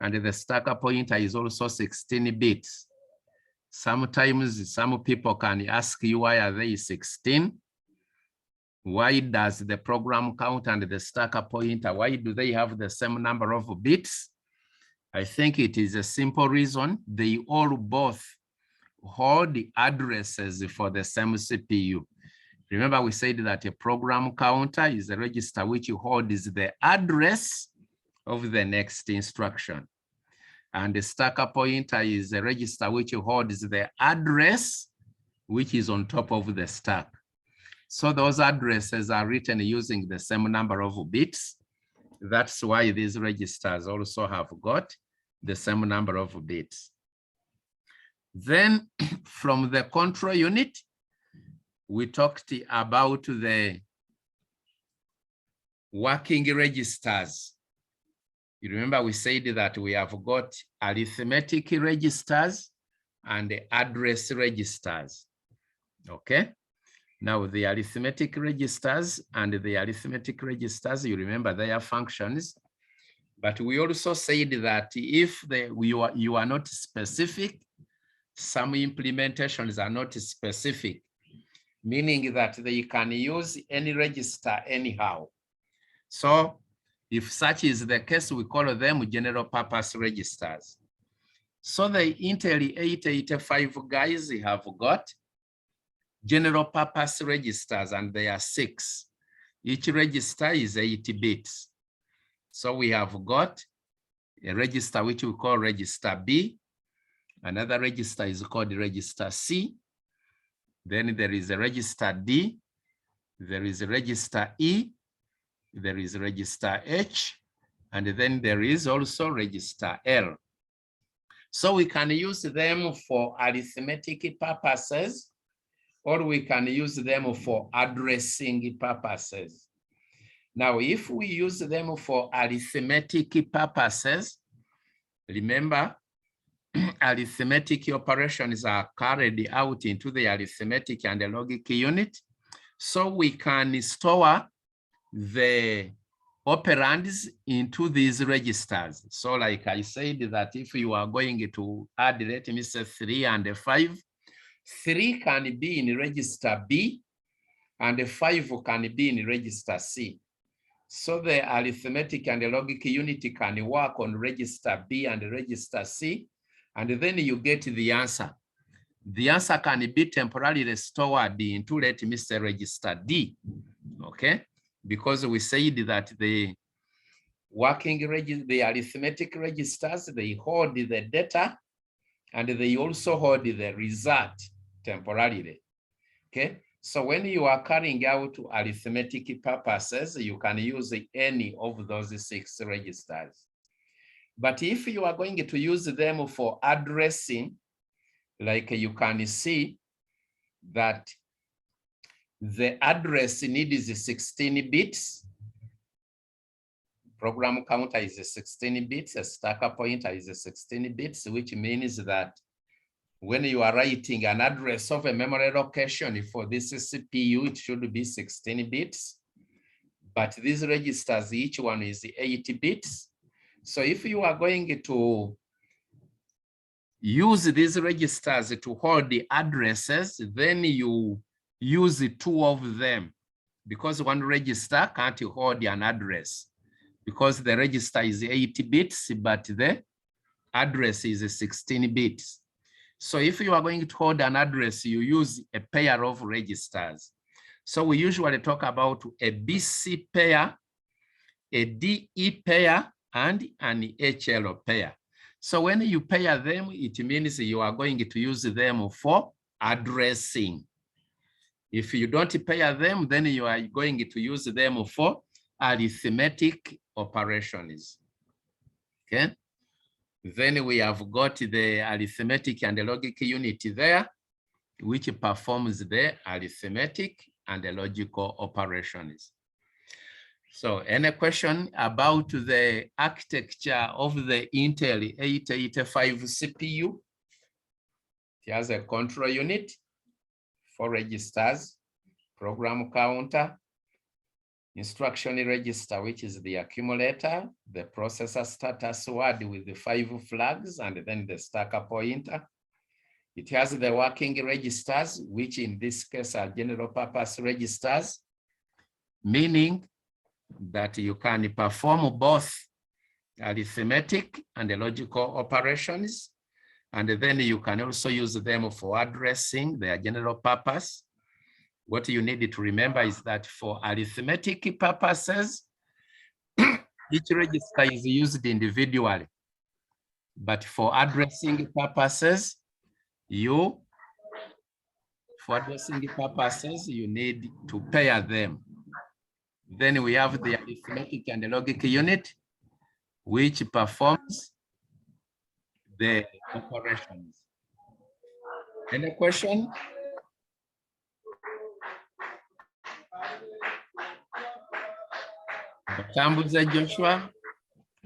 and the stacker pointer is also 16 bits. Sometimes some people can ask you, why are they 16? Why does the program counter and the stacker pointer, why do they have the same number of bits? I think it is a simple reason. They all both hold the addresses for the same CPU. Remember, we said that a program counter is a register which holds the address of the next instruction. And the stacker pointer is a register which holds the address which is on top of the stack. So those addresses are written using the same number of bits. That's why these registers also have got the same number of bits. Then from the control unit, we talked about the working registers. You remember we said that we have got arithmetic registers and the address registers. Okay. Now the arithmetic registers and the arithmetic registers, you remember their functions. But we also said that if you are not specific, some implementations are not specific, meaning that they can use any register anyhow. So if such is the case, we call them general purpose registers. So the Intel 885 guys have got general purpose registers, and they are 6. Each register is 80 bits. So we have got a register which we call register B. Another register is called register C. Then there is a register D. There is a register E. There is register H. And then there is also register L. So we can use them for arithmetic purposes, or we can use them for addressing purposes. Now, if we use them for arithmetic purposes, remember, arithmetic operations are carried out into the arithmetic and the logic unit. So we can store the operands into these registers. So like I said, that if you are going to add, let me say 3 and 5, 3 can be in register B and 5 can be in register C. So the arithmetic and the logic unit can work on register B and register C, and then you get the answer. The answer can be temporarily stored into, let me say, register D, okay? Because we said that the arithmetic registers, they hold the data and they also hold the result temporarily, okay? So when you are carrying out arithmetic purposes, you can use any of those 6 registers. But if you are going to use them for addressing, like you can see that the address needs 16 bits. Program counter is 16 bits, a stacker pointer is 16 bits, which means that when you are writing an address of a memory location for this CPU, it should be 16 bits. But these registers, each one is 8 bits. So if you are going to use these registers to hold the addresses, then you use 2 of them, because one register can't hold an address, because the register is 8 bits, but the address is 16 bits. So if you are going to hold an address, you use a pair of registers. So we usually talk about a BC pair, a DE pair, and an HL pair. So when you pair them, it means you are going to use them for addressing. If you don't pair them, then you are going to use them for arithmetic operations. Okay. Then we have got the arithmetic and the logic unit there, which performs the arithmetic and the logical operations. So any question about the architecture of the Intel 885 CPU? It has a control unit, 4 registers, program counter, instruction register, which is the accumulator, the processor status word with the 5 flags, and then the stacker pointer. It has the working registers, which in this case are general purpose registers, meaning that you can perform both arithmetic and the logical operations. And then you can also use them for addressing their general purpose. What you need to remember is that for arithmetic purposes, each register is used individually. But for addressing purposes, you need to pair them. Then we have the arithmetic and the logic unit, which performs the operations. Any question? Tambuza Joshua,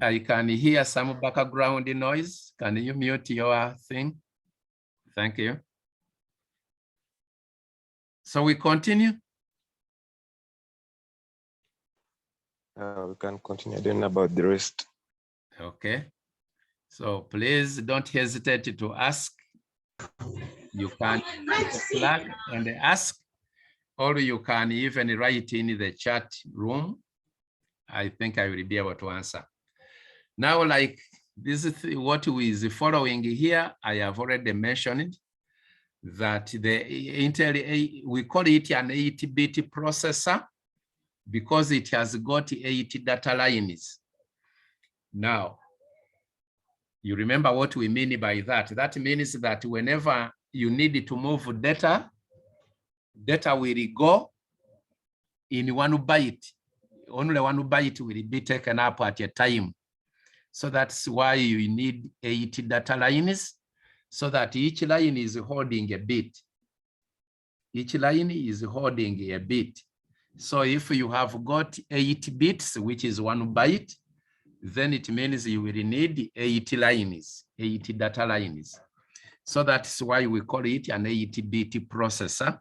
I can hear some background noise. Can you mute your thing? Thank you. So we continue. We can continue then about the rest. Okay. So please don't hesitate to ask. You can flag and ask, or you can even write in the chat room. I think I will be able to answer. Now, like this is what is following here, I have already mentioned that the Intel, we call it an 8-bit processor because it has got 8 data lines. Now, you remember what we mean by that. That means that whenever you need to move data, data will go in 1 byte. Only 1 byte will be taken up at a time. So that's why you need 8 data lines, so that each line is holding a bit. Each line is holding a bit. So if you have got 8 bits, which is 1 byte, then it means you will need 8 lines, 8 data lines. So that's why we call it an 8-bit processor.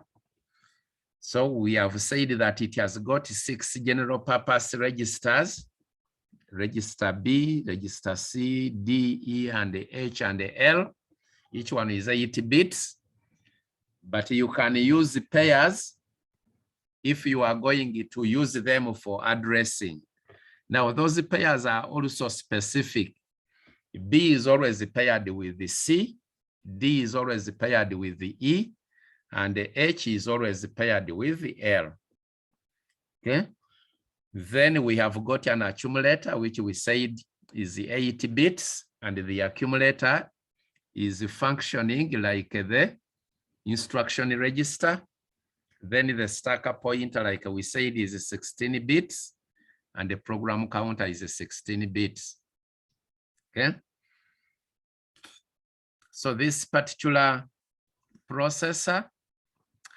So we have said that it has got 6 general purpose registers: register B, register C, D, E, and the H and the L. Each one is 8 bits, but you can use pairs if you are going to use them for addressing. Now, those pairs are also specific. B is always paired with the C, D is always paired with the E, and the H is always paired with the L. Okay. Then we have got an accumulator, which we said is 8 bits, and the accumulator is functioning like the instruction register. Then the stacker pointer, like we said, is 16 bits, and the program counter is 16 bits. Okay. So this particular processor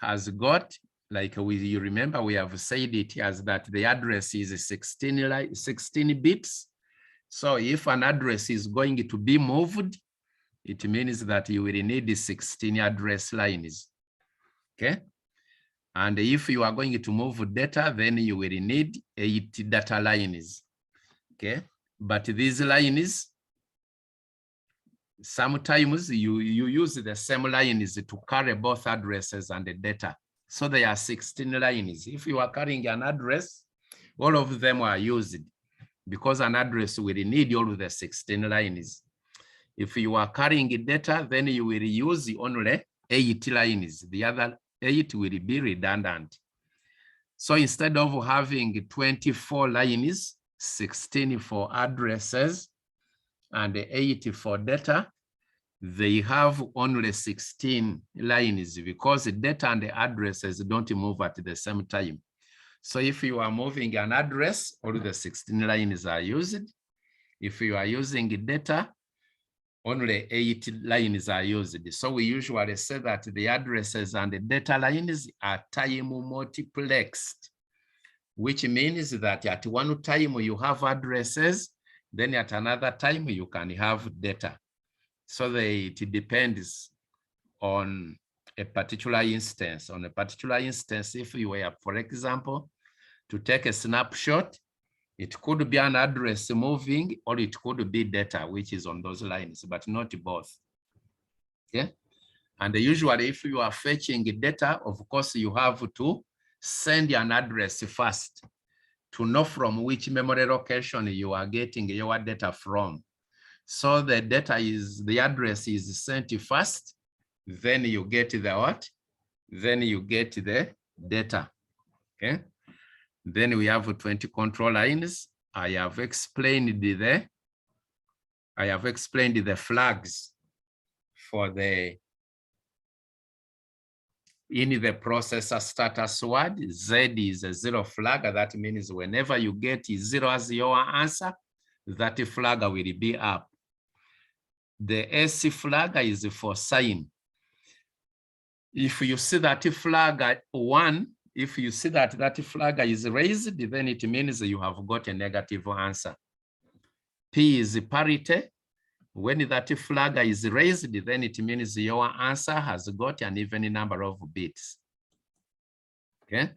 has got, like you remember, we have said it as that the address is 16 bits. So if an address is going to be moved, it means that you will need 16 address lines. Okay. And if you are going to move data, then you will need 8 data lines. Okay. But these lines, sometimes you use the same lines to carry both addresses and the data. So there are 16 lines. If you are carrying an address, all of them are used because an address will need all of the 16 lines. If you are carrying data, then you will use only 8 lines. The other 8 will be redundant. So instead of having 24 lines, 16 for addresses and 8 for data, they have only 16 lines because the data and the addresses don't move at the same time. So if you are moving an address, all the 16 lines are used. If you are using data, only 8 lines are used. So we usually say that the addresses and the data lines are time multiplexed, which means that at one time you have addresses, then at another time you can have data. So it depends on a particular instance. On a particular instance, if you were, for example, to take a snapshot, it could be an address moving, or it could be data, which is on those lines, but not both. Okay. And usually if you are fetching data, of course, you have to send an address first to know from which memory location you are getting your data from. So the address is sent first, then you get the what? Then you get the data. Okay. Then we have 20 control lines. I have explained the flags for in the processor status word. Z is a 0 flag. That means whenever you get 0 as your answer, that flag will be up. The S flag is for sign. If you see that flag at 1, if you see that flag is raised, then it means you have got a negative answer. P is parity. When that flag is raised, then it means your answer has got an even number of bits. Okay.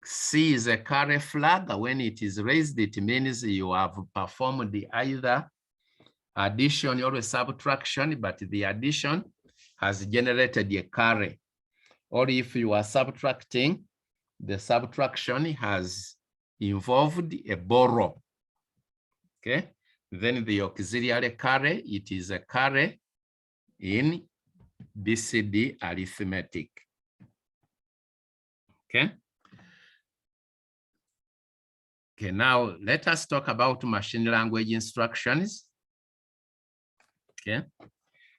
C is a carry flag. When it is raised, it means you have performed either addition or subtraction, but the addition has generated a carry. Or if you are subtracting, the subtraction has involved a borrow. Okay. Then the auxiliary carry, it is a carry in BCD arithmetic. Okay. Okay, now let us talk about machine language instructions. Okay.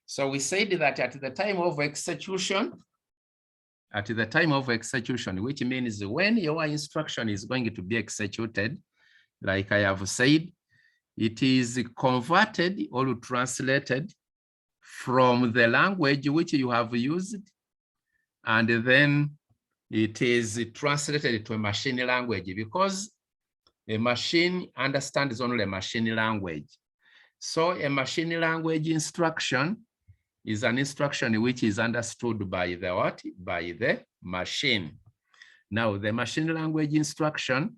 So we said that at the time of execution, which means when your instruction is going to be executed, like I have said, it is converted or translated from the language which you have used, and then it is translated to a machine language because a machine understands only a machine language. So a machine language instruction is an instruction which is understood by the what? By the machine. Now, the machine language instruction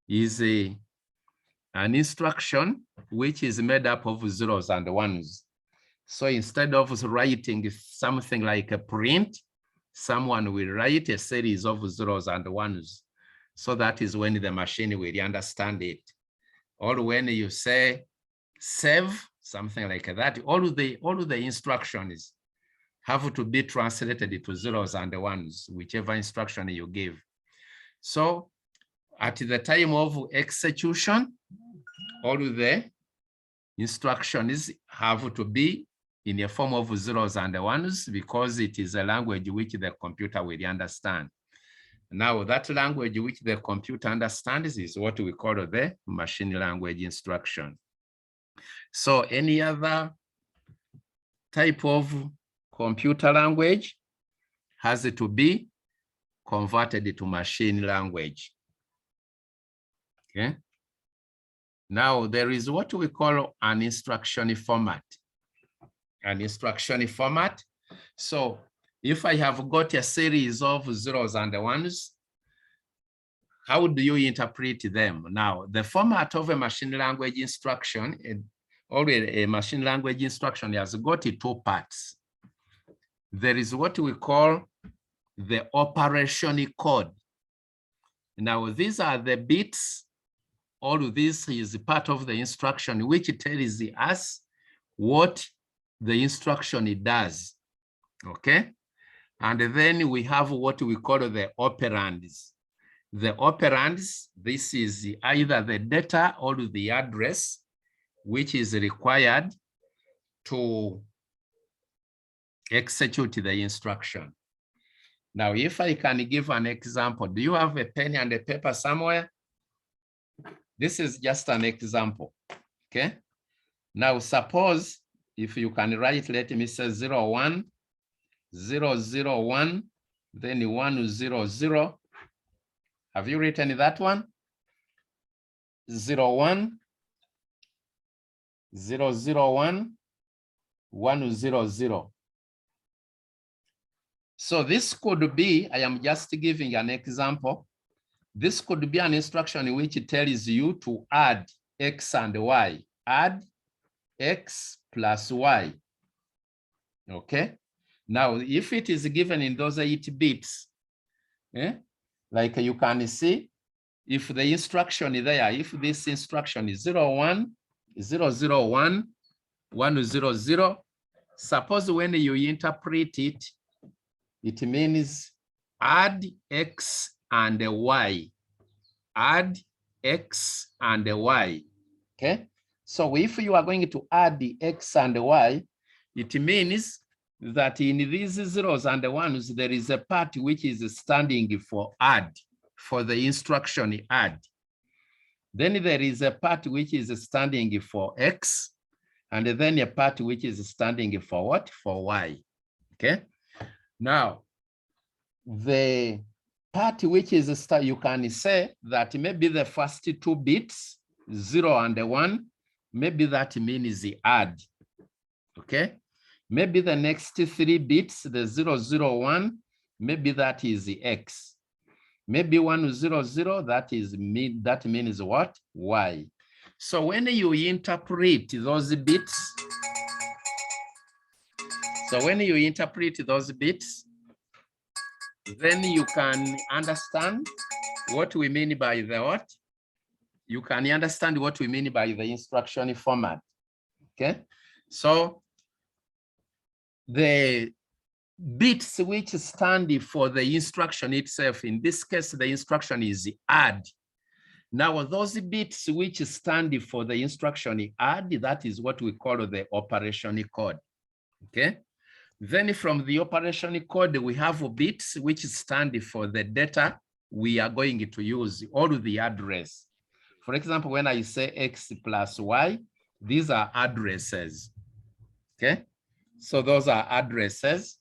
is an instruction which is made up of zeros and ones. So instead of writing something like a print, someone will write a series of zeros and ones. So that is when the machine will understand it. Or when you say save, something like that, all of the instructions have to be translated to zeros and ones, whichever instruction you give. So at the time of execution, all of the instructions have to be in a form of zeros and ones because it is a language which the computer will understand. Now, that language which the computer understands is what we call the machine language instruction. So any other type of computer language has to be converted to machine language. Okay. Now, there is what we call an instruction format. An instruction format. So if I have got a series of zeros and ones, how do you interpret them? Now, the format of a machine language instruction, or a machine language instruction has got two parts. There is what we call the operation code. Now, these are the bits. All of this is part of the instruction which tells us what the instruction does, okay? And then we have what we call the operands. The operands, this is either the data or the address which is required to execute the instruction. Now, if I can give an example, do you have a pen and a paper somewhere? This is just an example, okay? Now, suppose if you can write, let me say 0, 1, 0, 0, 1, then 1, 0, 0. Have you written that one? 0, 1, 0, 0, 1, 1, 0, 0. So this could be, I am just giving an example. This could be an instruction which tells you to add X and Y. Add X plus Y, okay? Now, if it is given in those 8 bits, like you can see, if the instruction is there, if this instruction is 0, 1, 0, 0, 1, 1, 0, 0, suppose when you interpret it, it means add X and Y, add X and Y, okay? So if you are going to add the X and Y, it means that in these zeros and ones, there is a part which is standing for add, for the instruction add. Then there is a part which is standing for X, and then a part which is standing for what? For Y, okay? Now, the part which is, you can say that maybe the first 2 bits, 0 and 1, maybe that means the add, okay? Maybe the next 3 bits, the 0, 0, 1, maybe that is the X. Maybe 1, 0, 0, that means what? Y. So when you interpret those bits, then you can understand what we mean by the what? You can understand what we mean by the instruction format, okay? So the bits which stand for the instruction itself, in this case, the instruction is add. Now, those bits which stand for the instruction add, that is what we call the operation code, okay? Then from the operation code, we have bits which stand for the data we are going to use, or the address. For example, when I say X plus Y, these are addresses, okay? So those are addresses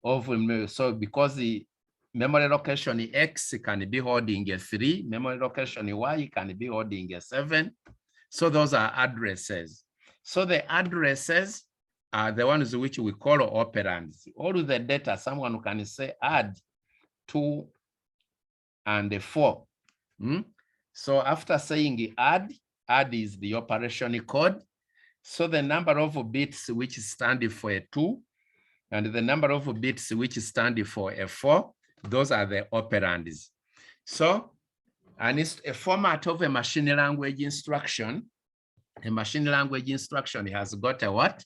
of, so because the memory location X can be holding a 3, memory location Y can be holding a 7. So those are addresses. So the addresses are the ones which we call operands. All the data, someone can say add 2 and 4. So after saying add is the operation code. So the number of bits which stand for a 2 and the number of bits which stand for a 4, those are the operands. So, and it's a format of a machine language instruction. A machine language instruction has got a what?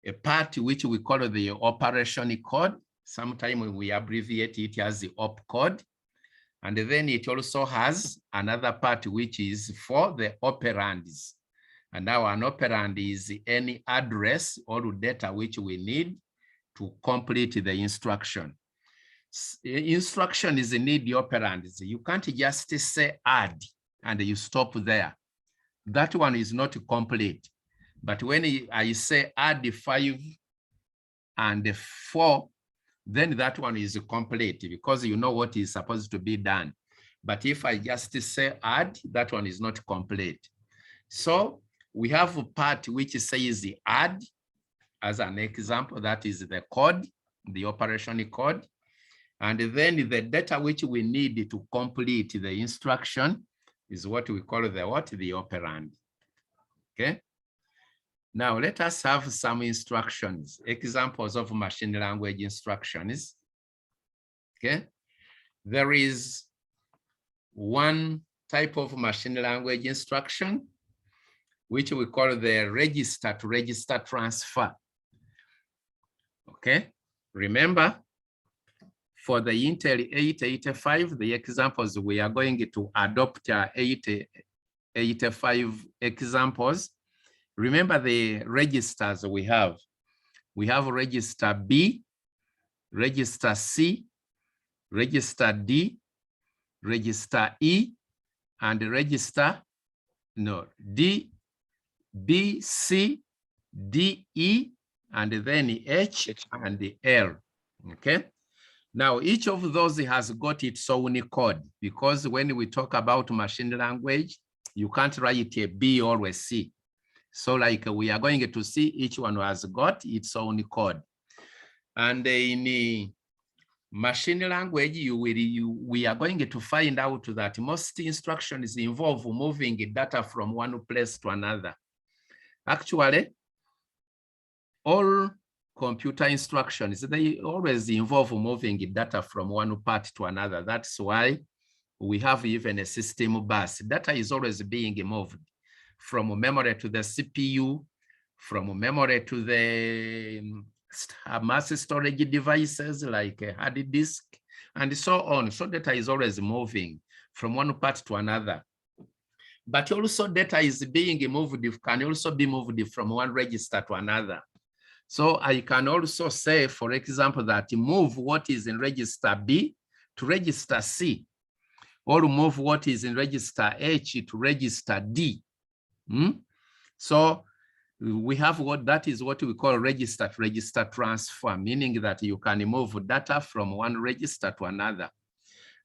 A part which we call the operation code. Sometimes we abbreviate it as the op code. And then it also has another part which is for the operands. And now an operand is any address or data which we need to complete the instruction. Instruction is need the operands. You can't just say add and you stop there. That one is not complete. But when I say add 5 and 4, then that one is complete because you know what is supposed to be done. But if I just say add, that one is not complete. So we have a part which says the add as an example, that is the code, the operation code. And then the data which we need to complete the instruction is what we call the what? The operand. Okay. Now let us have some instructions, examples of machine language instructions. Okay. There is one type of machine language instruction, which we call the register to register transfer. Okay. Remember, for the Intel 885, the examples we are going to adopt are 885 examples. Remember the registers we have. We have register B, register C, register D, register E, and register D, B, C, D, E, and then H and the L. Okay. Now, each of those has got its own code because when we talk about machine language, you can't write a B or a C. So like we are going to see each one has got its own code. And in machine language, we are going to find out that most instructions involve moving data from one place to another. Actually, all computer instructions, they always involve moving data from one part to another. That's why we have even a system bus. Data is always being moved from memory to the CPU, from memory to the mass storage devices like a hard disk, and so on. So data is always moving from one part to another. But also data is being moved, can also be moved from one register to another. So I can also say, for example, that move what is in register B to register C, or move what is in register H to register D. So we have that is what we call register to register transfer, meaning that you can move data from one register to another.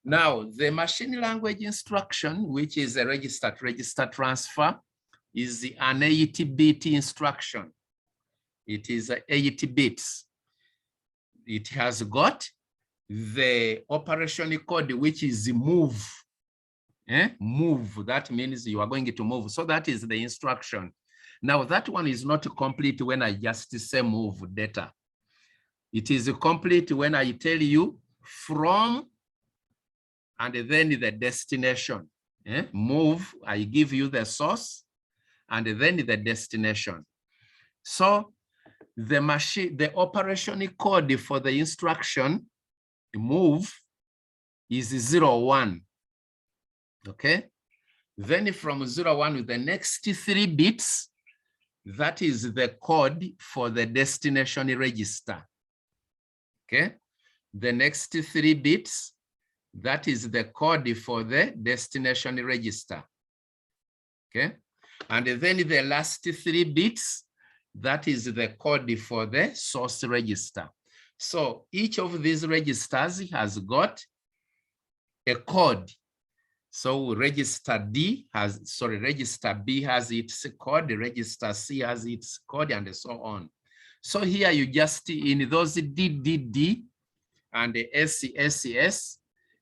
Now, the machine language instruction, which is a register to register transfer, is an 8-bit instruction. It is 8 bits. It has got the operation code, which is move. Move, that means you are going to move. So that is the instruction. Now that one is not complete when I just say move data. It is complete when I tell you from and then the destination. Move, I give you the source and then the destination. So the operation code for the instruction move is 01. Okay. Then from 01 with the next 3 bits, that is the code for the destination register. Okay. The next 3 bits, that is the code for the destination register. Okay. And then the last 3 bits, that is the code for the source register. So each of these registers has got a code. So register B has its code, register C has its code, and so on. So here you just, in those DDD and the SCSS,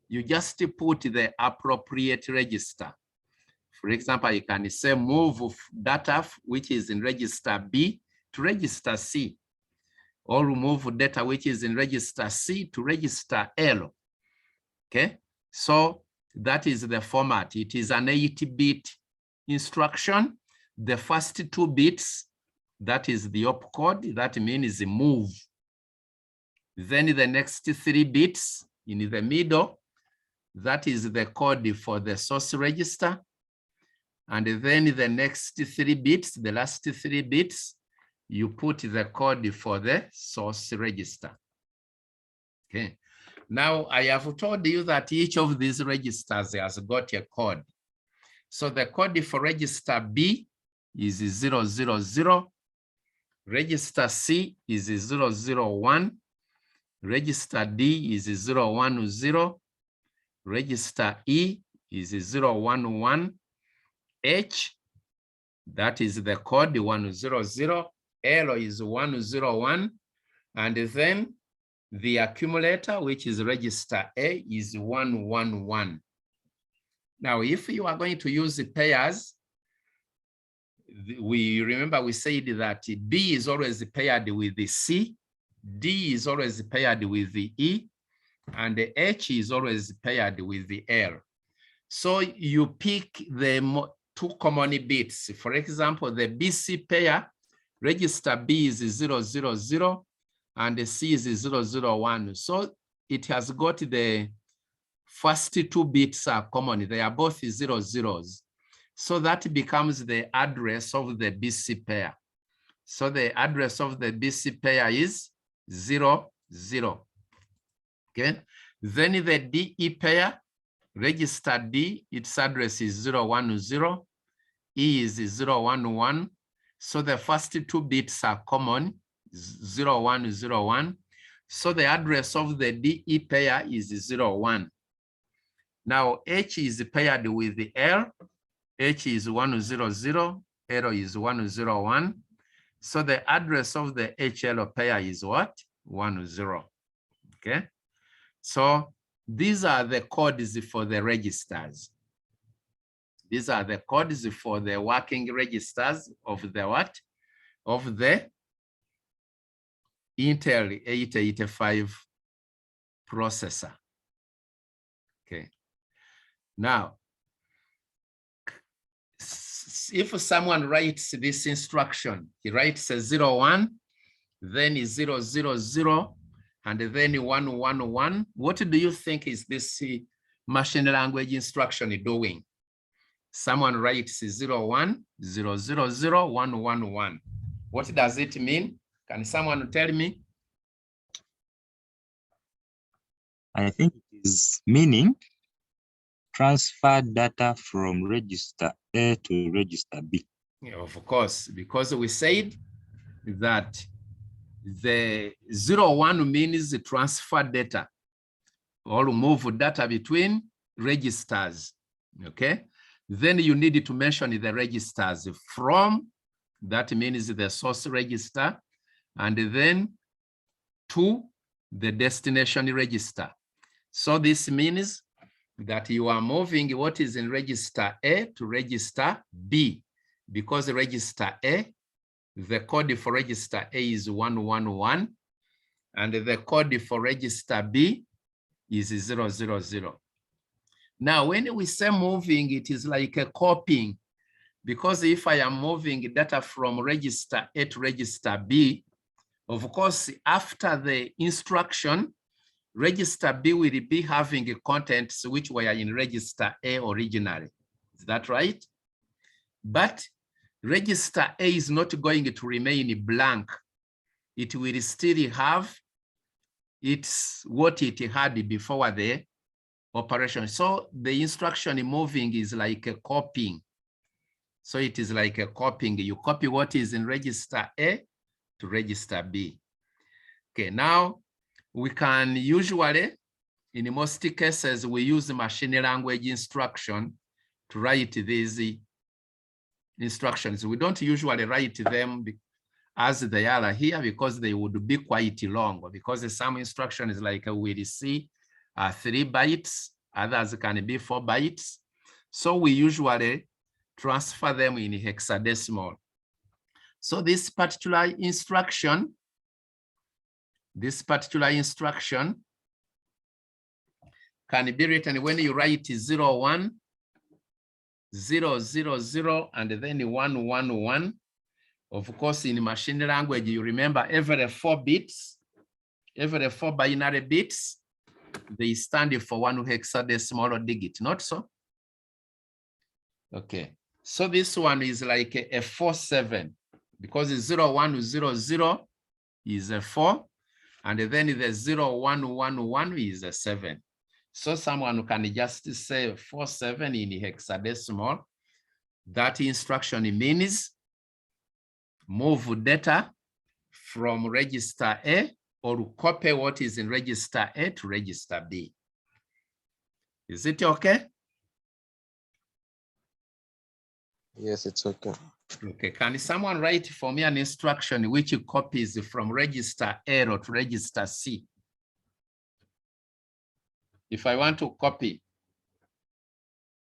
you just put the appropriate register. For example, you can say move data which is in register B to register C, or move data which is in register C to register L. Okay, so that is the format. It is an 8-bit instruction. The first 2 bits, that is the opcode, that means move. Then the next 3 bits in the middle, that is the code for the source register. And then the next 3 bits, the last 3 bits, you put the code for the source register. Okay. Now I have told you that each of these registers has got a code. So the code for register B is 000. Register C is 001. Register D is 010. Register E is 011. H, that is the code 100. L is 101. And then the accumulator, which is register A, is 111. Now, if you are going to use the pairs, we remember we said that B is always paired with the C, D is always paired with the E, and the H is always paired with the L. So you pick the 2 common bits. For example, the BC pair, register B is 000 and the C is 001. So it has got the first 2 bits are common. They are both 00s. So that becomes the address of the BC pair. So the address of the BC pair is 00. Okay. Then the DE pair, register D, its address is 010. E is 011. So the first 2 bits are common, 0101. So the address of the DE pair is 01. Now H is paired with the L. H is 100, L is 101. So the address of the HL pair is what? 10. Okay. So these are the codes for the registers. These are the codes for the working registers of the what? Of the Intel 885 processor. Okay. Now, if someone writes this instruction, he writes a 01, then is 000, and then 111. What do you think is this machine language instruction doing? Someone writes 01, 000, 111. What does it mean? Can someone tell me? I think it is meaning transfer data from register A to register B. Yeah, of course, because we said that the 01 means transfer data or move data between registers. Okay. Then you need to mention the registers from, that means the source register, and then to the destination register. So this means that you are moving what is in register A to register B, because register A, the code for register A is 111, and the code for register B is 000. Now, when we say moving, it is like a copying, because if I am moving data from register A to register B, of course, after the instruction, register B will be having contents which were in register A originally. Is that right? But register A is not going to remain blank. It will still have what it had before the operation. So the instruction moving is like a copying. So it is like a copying. You copy what is in register A to register B. Okay, now we can usually, in most cases, we use the machine language instruction to write these instructions. We don't usually write them as they are here because they would be quite long, because some instructions like we'll see 3 bytes, others can be 4 bytes. So we usually transfer them in hexadecimal. So this particular instruction can be written when you write 01, 000, and then 111. Of course, in machine language, you remember every 4 bits, every 4 binary bits, they stand for 1 hexadecimal digit, not so? Okay, So this one is like a 4-7 because the 0-1-0-0 is a 4, and then the 0-1-1-1 is a 7. So someone can just say 4-7 in hexadecimal. That instruction means move data from register A or copy what is in register A to register B. Is it okay? Yes, it's okay. Okay, can someone write for me an instruction which copies from register A to register C? If I want to copy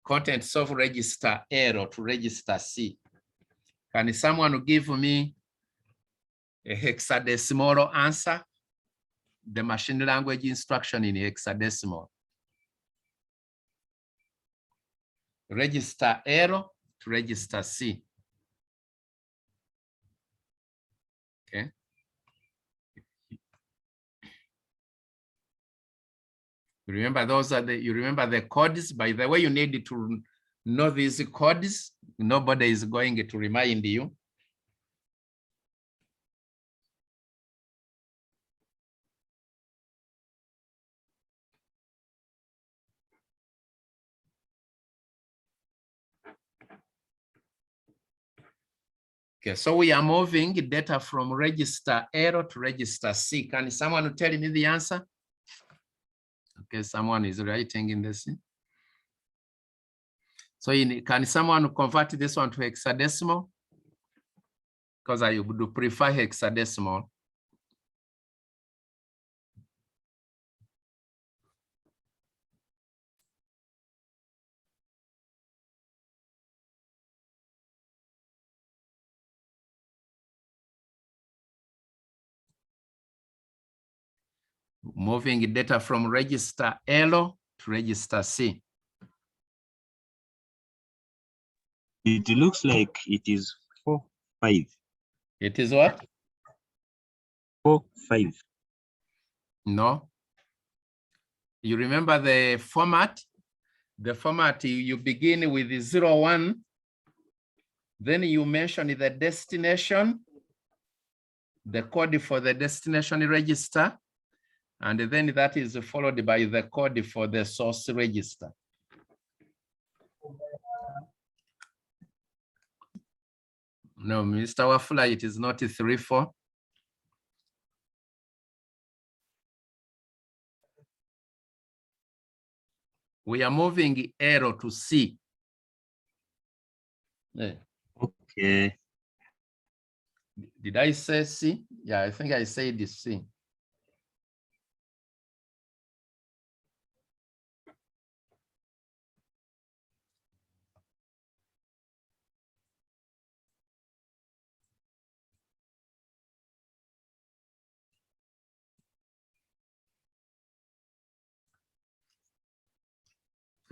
contents of register A to register C, can someone give me a hexadecimal answer? The machine language instruction in hexadecimal. Register A to register C. Okay. Remember those are you remember the codes. By the way, you need to know these codes. Nobody is going to remind you. Okay, so we are moving data from register A to register C. Can someone tell me the answer? Okay, someone is writing in this. So can someone convert this one to hexadecimal? Because I would prefer hexadecimal. Moving data from register L to register C. It looks like it is 4, 5. It is what? 4, 5. No. You remember the format? The format, you begin with the 0-1, then you mention the destination, the code for the destination register, and then that is followed by the code for the source register. No, Mr. Wafula, it is not 3-4. We are moving arrow to C. Yeah. Okay. Did I say C? Yeah, I think I said C.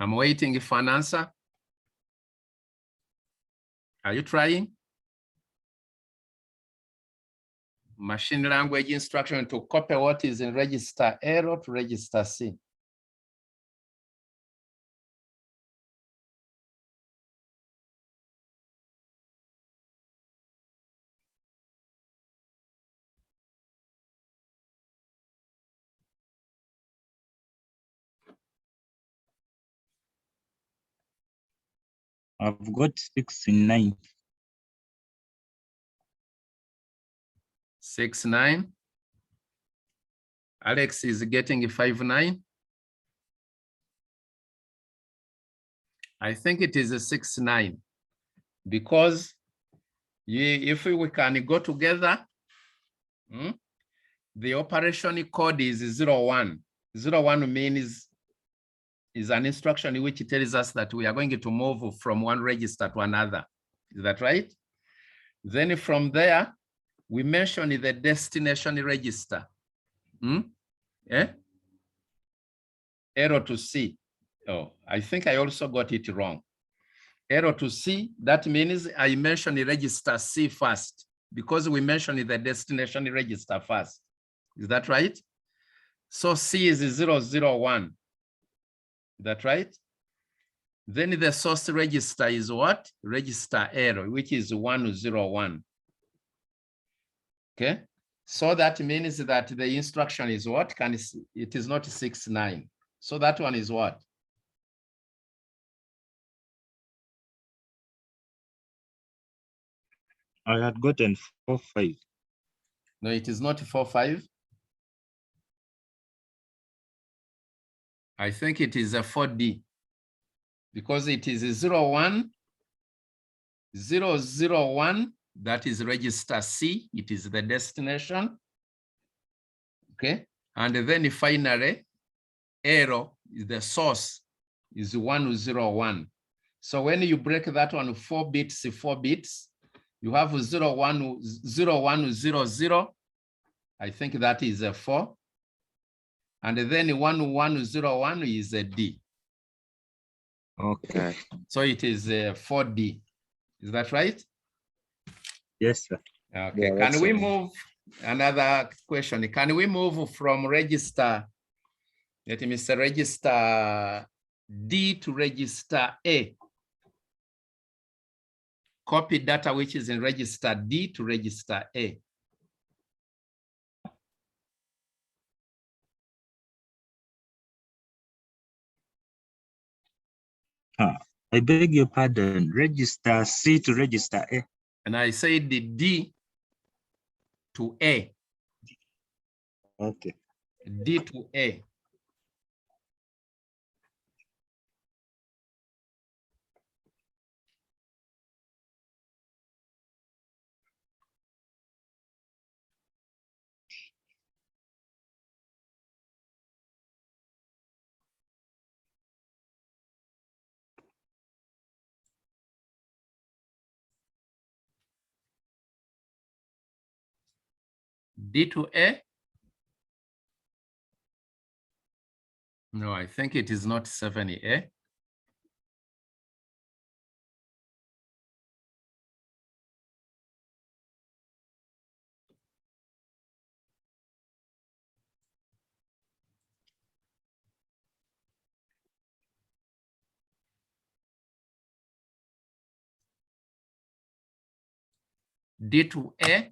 I'm waiting for an answer. Are you trying? Machine language instruction to copy what is in register A to register C. I've got 6 and 9. 6-9. Alex is getting 5-9. I think it is a 6-9 because if we can go together, the operation code is 0-1. 0-1 means is an instruction which tells us that we are going to move from one register to another. Is that right? Then from there, we mention the destination register. Arrow to C. Oh, I think I also got it wrong. Arrow to C, that means I mentioned the register C first because we mentioned the destination register first. Is that right? So C is 001. Is that right? Then the source register is what? Register error, which is 101. Okay, so that means that the instruction is what? It is not 69. So that one is what? I had gotten 45. No, it is not 45. I think it is a 4D because it is 01, 001, that is register C, it is the destination. Okay, and then finally, error is the source, is 101. So when you break that one 4 bits, you have 0100. I think that is a 4. And then 1101 is a D. Okay. So it is a 4D. Is that right? Yes, sir. Okay. Yeah, Can that's we okay. move? Another question. Can we move from register, let me say register D to register A? Copy data which is in register D to register A. I beg your pardon. Register C to register A. And I said the D to A. Okay. D to A. D to A? No, I think it is not 70A. D to A?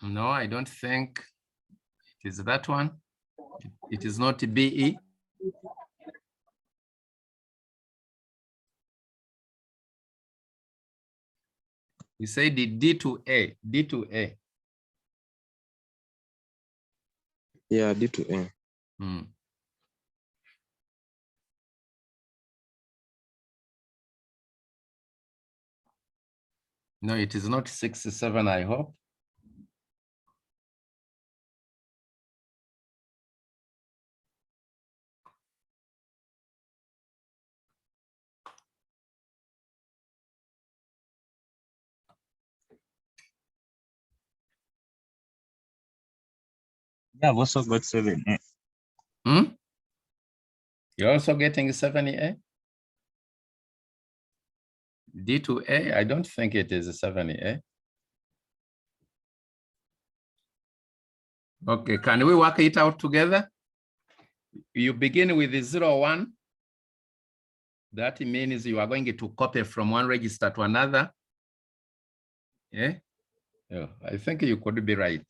No, I don't think it is that one. It is not BE. We say the D to A, D to A. Yeah, D to A. No, it is not 67, I hope. Yeah, I've also got 7A. You're also getting 70A? D to A, I don't think it is 70A. Okay, can we work it out together? You begin with the 01. That means you are going to copy from one register to another. Yeah, I think you could be right.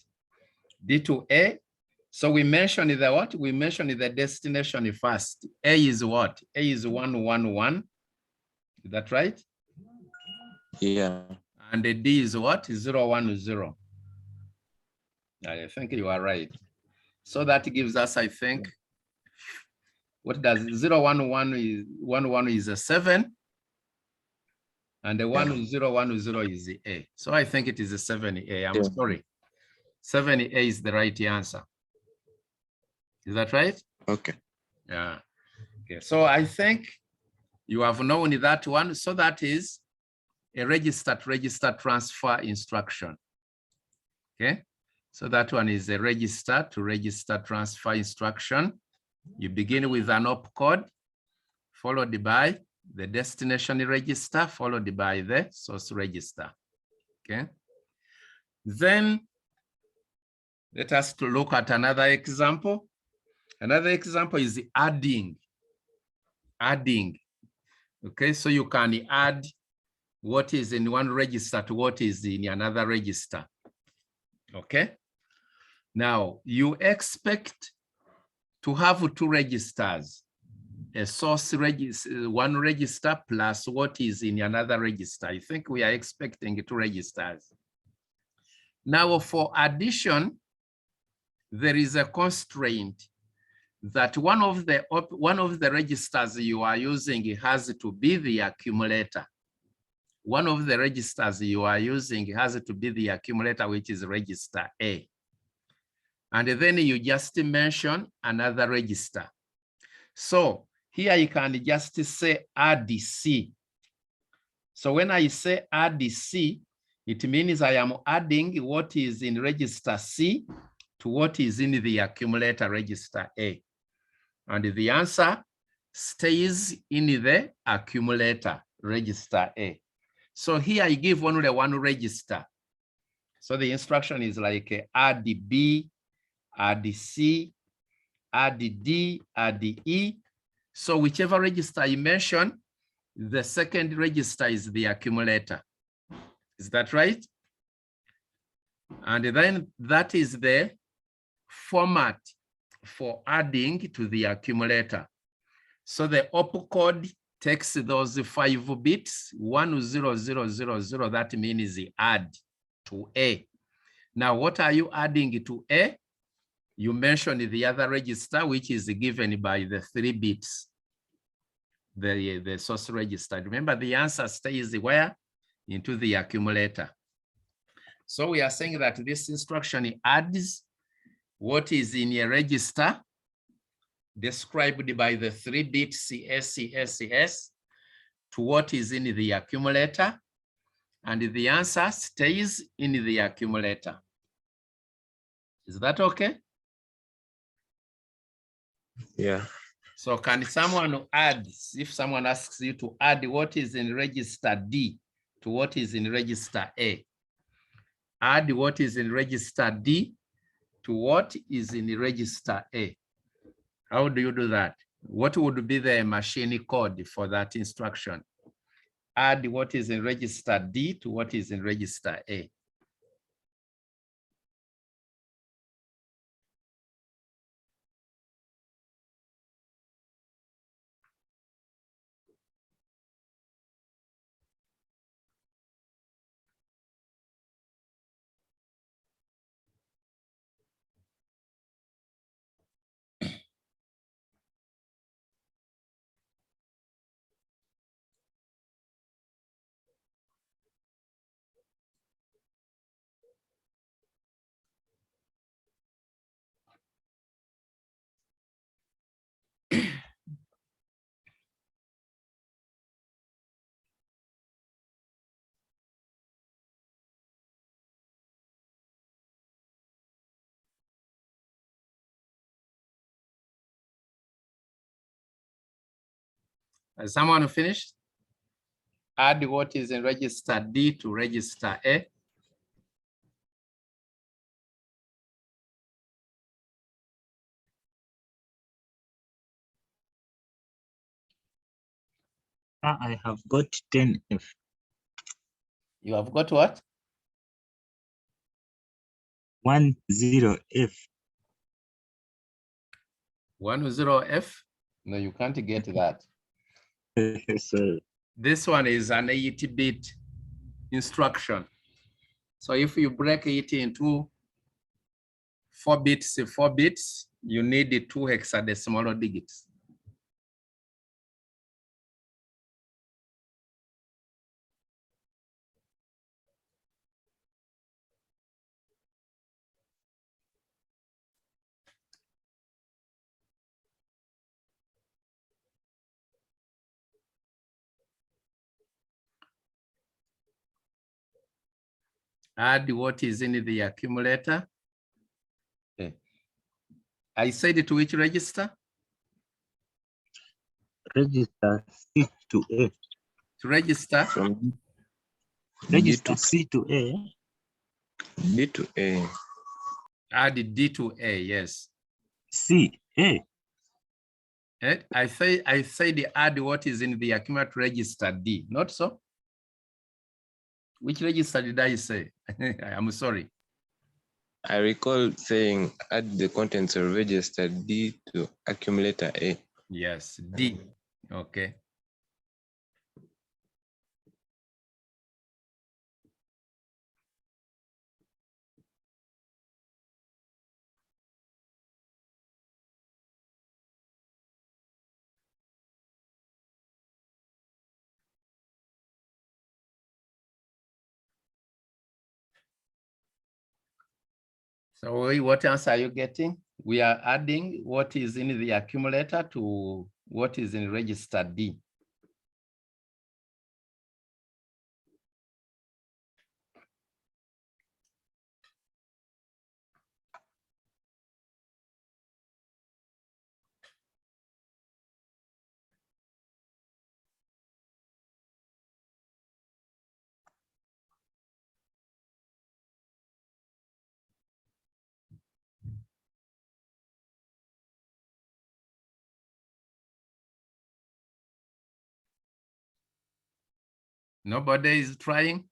D to A. So we mentioned the what? We mentioned the destination first. A is what? A is 111. Is that right? Yeah. And the D is what? 010. I think you are right. So that gives us, I think, what does 011 is 11 is a 7. And the 1010 is the A. So I think it is a 70A. I'm sorry. 70A is the right answer. Is that right? Okay. Yeah. Okay. So I think you have known that one. So that is a register-to-register transfer instruction. Okay. So that one is a register-to-register transfer instruction. You begin with an opcode, followed by the destination register, followed by the source register. Okay. Then let us to look at another example. Another example is adding. Adding. Okay, so you can add what is in one register to what is in another register. Okay. Now you expect to have two registers, a source register, one register plus what is in another register. I think we are expecting two registers. Now for addition, there is a constraint that one of the registers you are using has to be the accumulator. One of the registers you are using has to be the accumulator, which is register A. And then you just mention another register. So here you can just say add C. So when I say add C, it means I am adding what is in register C to what is in the accumulator register A. And the answer stays in the accumulator register A. So here I give only one register. So the instruction is like add B, add C, add D, add E. So whichever register you mention, the second register is the accumulator. Is that right? And then that is the format for adding to the accumulator. So the opcode takes those 5 bits, 10000, that means the add to A. Now, what are you adding to A? You mentioned the other register, which is given by the 3 bits, the source register. Remember, the answer stays where? Into the accumulator. So we are saying that this instruction adds what is in a register described by the 3 bits CSCSS to what is in the accumulator, and the answer stays in the accumulator. Is that okay? Yeah. So can someone add, if someone asks you to add what is in register D to what is in register A, add what is in register D to what is in register A. How do you do that? What would be the machine code for that instruction? Add what is in register D to what is in register A. Has someone finished? Add what is in register D to register A. I have got 10F. You have got what? 10F. 10F? No, you can't get that. Sorry. This one is an 8-bit instruction. So if you break it into 4 bits, you need 2 hexadecimal digits. Add what is in the accumulator. Okay. I said to which register? Register C to A. To register. From D Register to C to A. D to A. Add D to A, yes. C, A. I said add what is in the accumulator register D, not so? Which register did I say? I'm sorry. I recall saying add the contents of register D to accumulator A. Yes, D. Okay. So what answer are you getting? We are adding what is in the accumulator to what is in register D. Nobody is trying?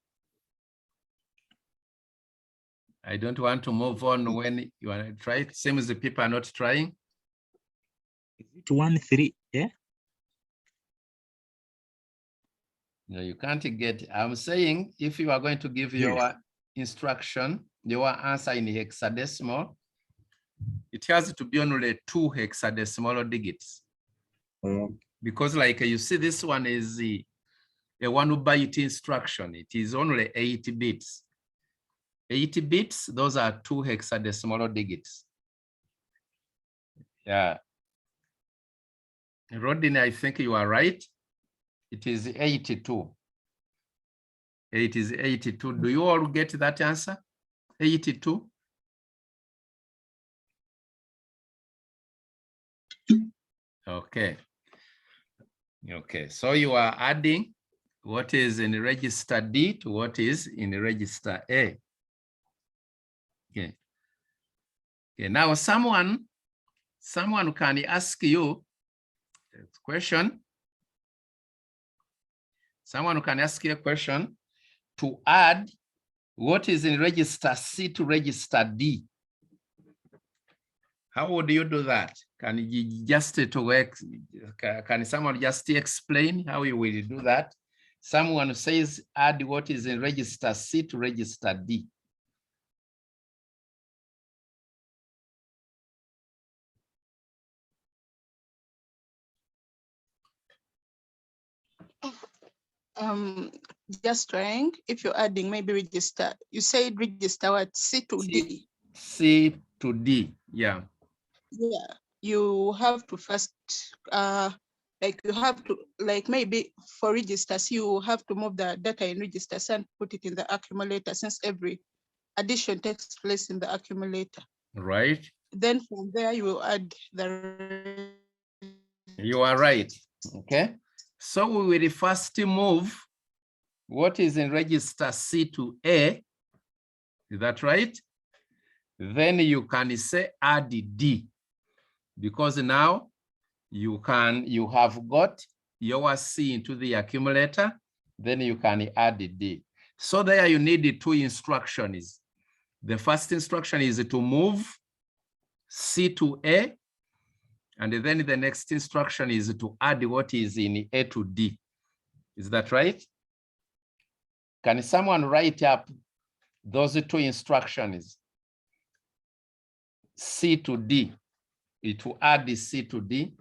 I don't want to move on when you want to try. It seems the people are not trying. Is it 1, 3, A? No, you can't get. I'm saying if you are going to give your instruction, your answer in hexadecimal, it has to be only 2 hexadecimal digits. Because like you see, this one is a 1-byte instruction. It is only 8 bits. 80 bits, those are 2 hexadecimal digits. Yeah. Rodin, I think you are right. It is 82. It is 82. Do you all get that answer? 82? Okay. Okay, so you are adding what is in register D to what is in register A. Okay. Okay, now someone can ask you a question. Someone can ask you a question to add what is in register C to register D. How would you do that? Can you just can someone just explain how you will do that? Someone says add what is in register C to register D. Just trying, if you're adding maybe register, you said register what, C to D? C to D, yeah. Yeah, you have to first, like you have to, like maybe for registers, you have to move the data in registers and put it in the accumulator since every addition takes place in the accumulator. Right. Then from there you will add the. You are right, okay? So we will first move what is in register C to A, is that right? Then you can say add D, because now you have got your C into the accumulator, then you can add D. So there you need 2 instructions. The first instruction is to move C to A, and then the next instruction is to add what is in A to D. Is that right? Can someone write up those 2 instructions? C to D, it will add the C to D.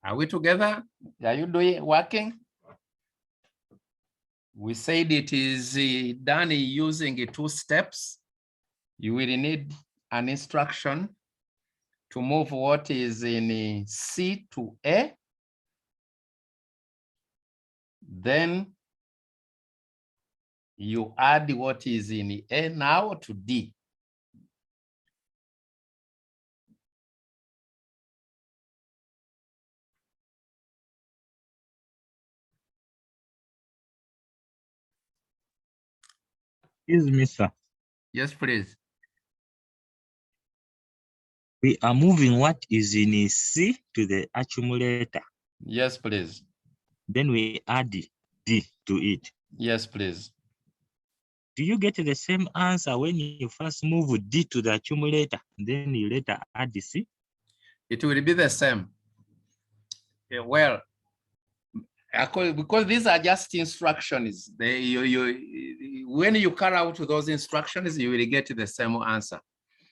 Are we together? Are you working? We said it is done using 2 steps. You will need an instruction to move what is in C to A. Then you add what is in A now to D. Excuse me, sir. Yes, please. We are moving what is in C to the accumulator. Yes, please. Then we add D to it. Yes, please. Do you get the same answer when you first move D to the accumulator, then you later add C? It will be the same. Well, because these are just instructions. When you carry out those instructions, you will get the same answer.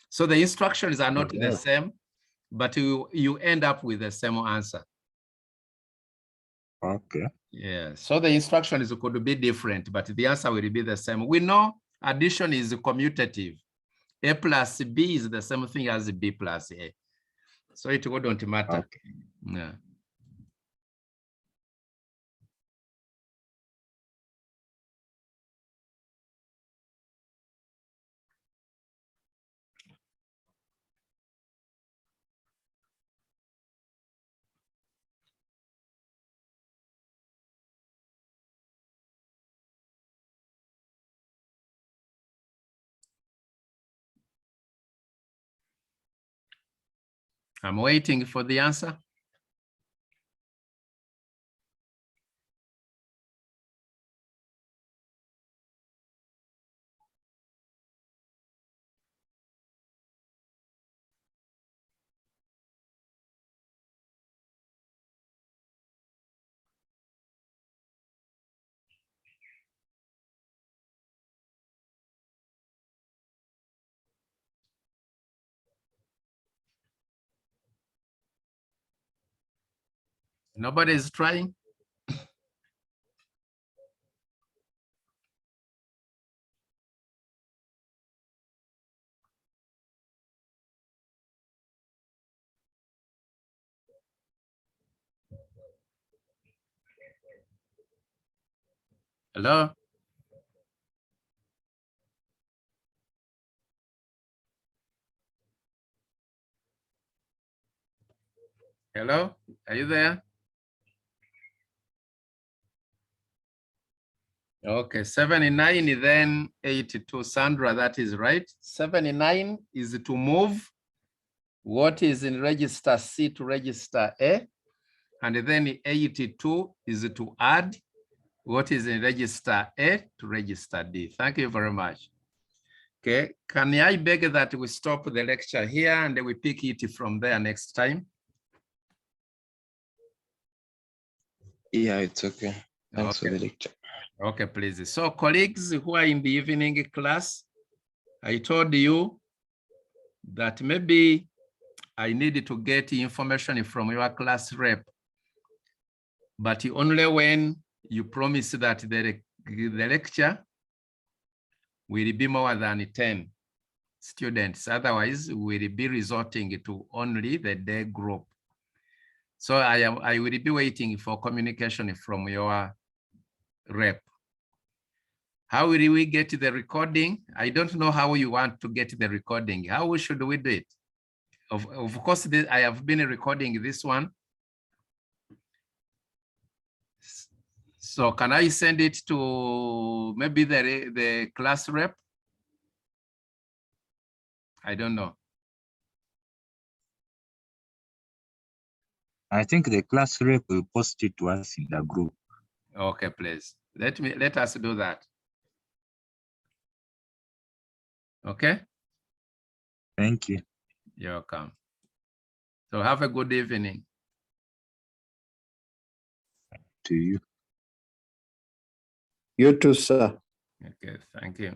So the instructions are not the same, but you end up with the same answer. Okay. Yeah, so the instructions could be different, but the answer will be the same. We know addition is commutative. A plus B is the same thing as B plus A. So it wouldn't matter. Okay. Yeah. I'm waiting for the answer. Nobody is trying. Hello? Hello? Are you there? Okay, 79, then 82. Sandra, that is right. 79 is to move what is in register C to register A. And then 82 is to add what is in register A to register D. Thank you very much. Okay, can I beg that we stop the lecture here and we pick it from there next time? Yeah, it's okay. Thanks for Okay. the lecture. Okay, please. So colleagues who are in the evening class, I told you that maybe I need to get information from your class rep, but only when you promise that the lecture will be more than 10 students. Otherwise, we'll be resorting to only the day group. So I will be waiting for communication from your rep. How will we get the recording? I don't know how you want to get the recording. How should we do it? Of course, I have been recording this one. So can I send it to maybe the class rep? I don't know. I think the class rep will post it to us in the group. Okay, please. Let us do that. Okay? Thank you. You're welcome. So have a good evening. To you. You too, sir. Okay, thank you.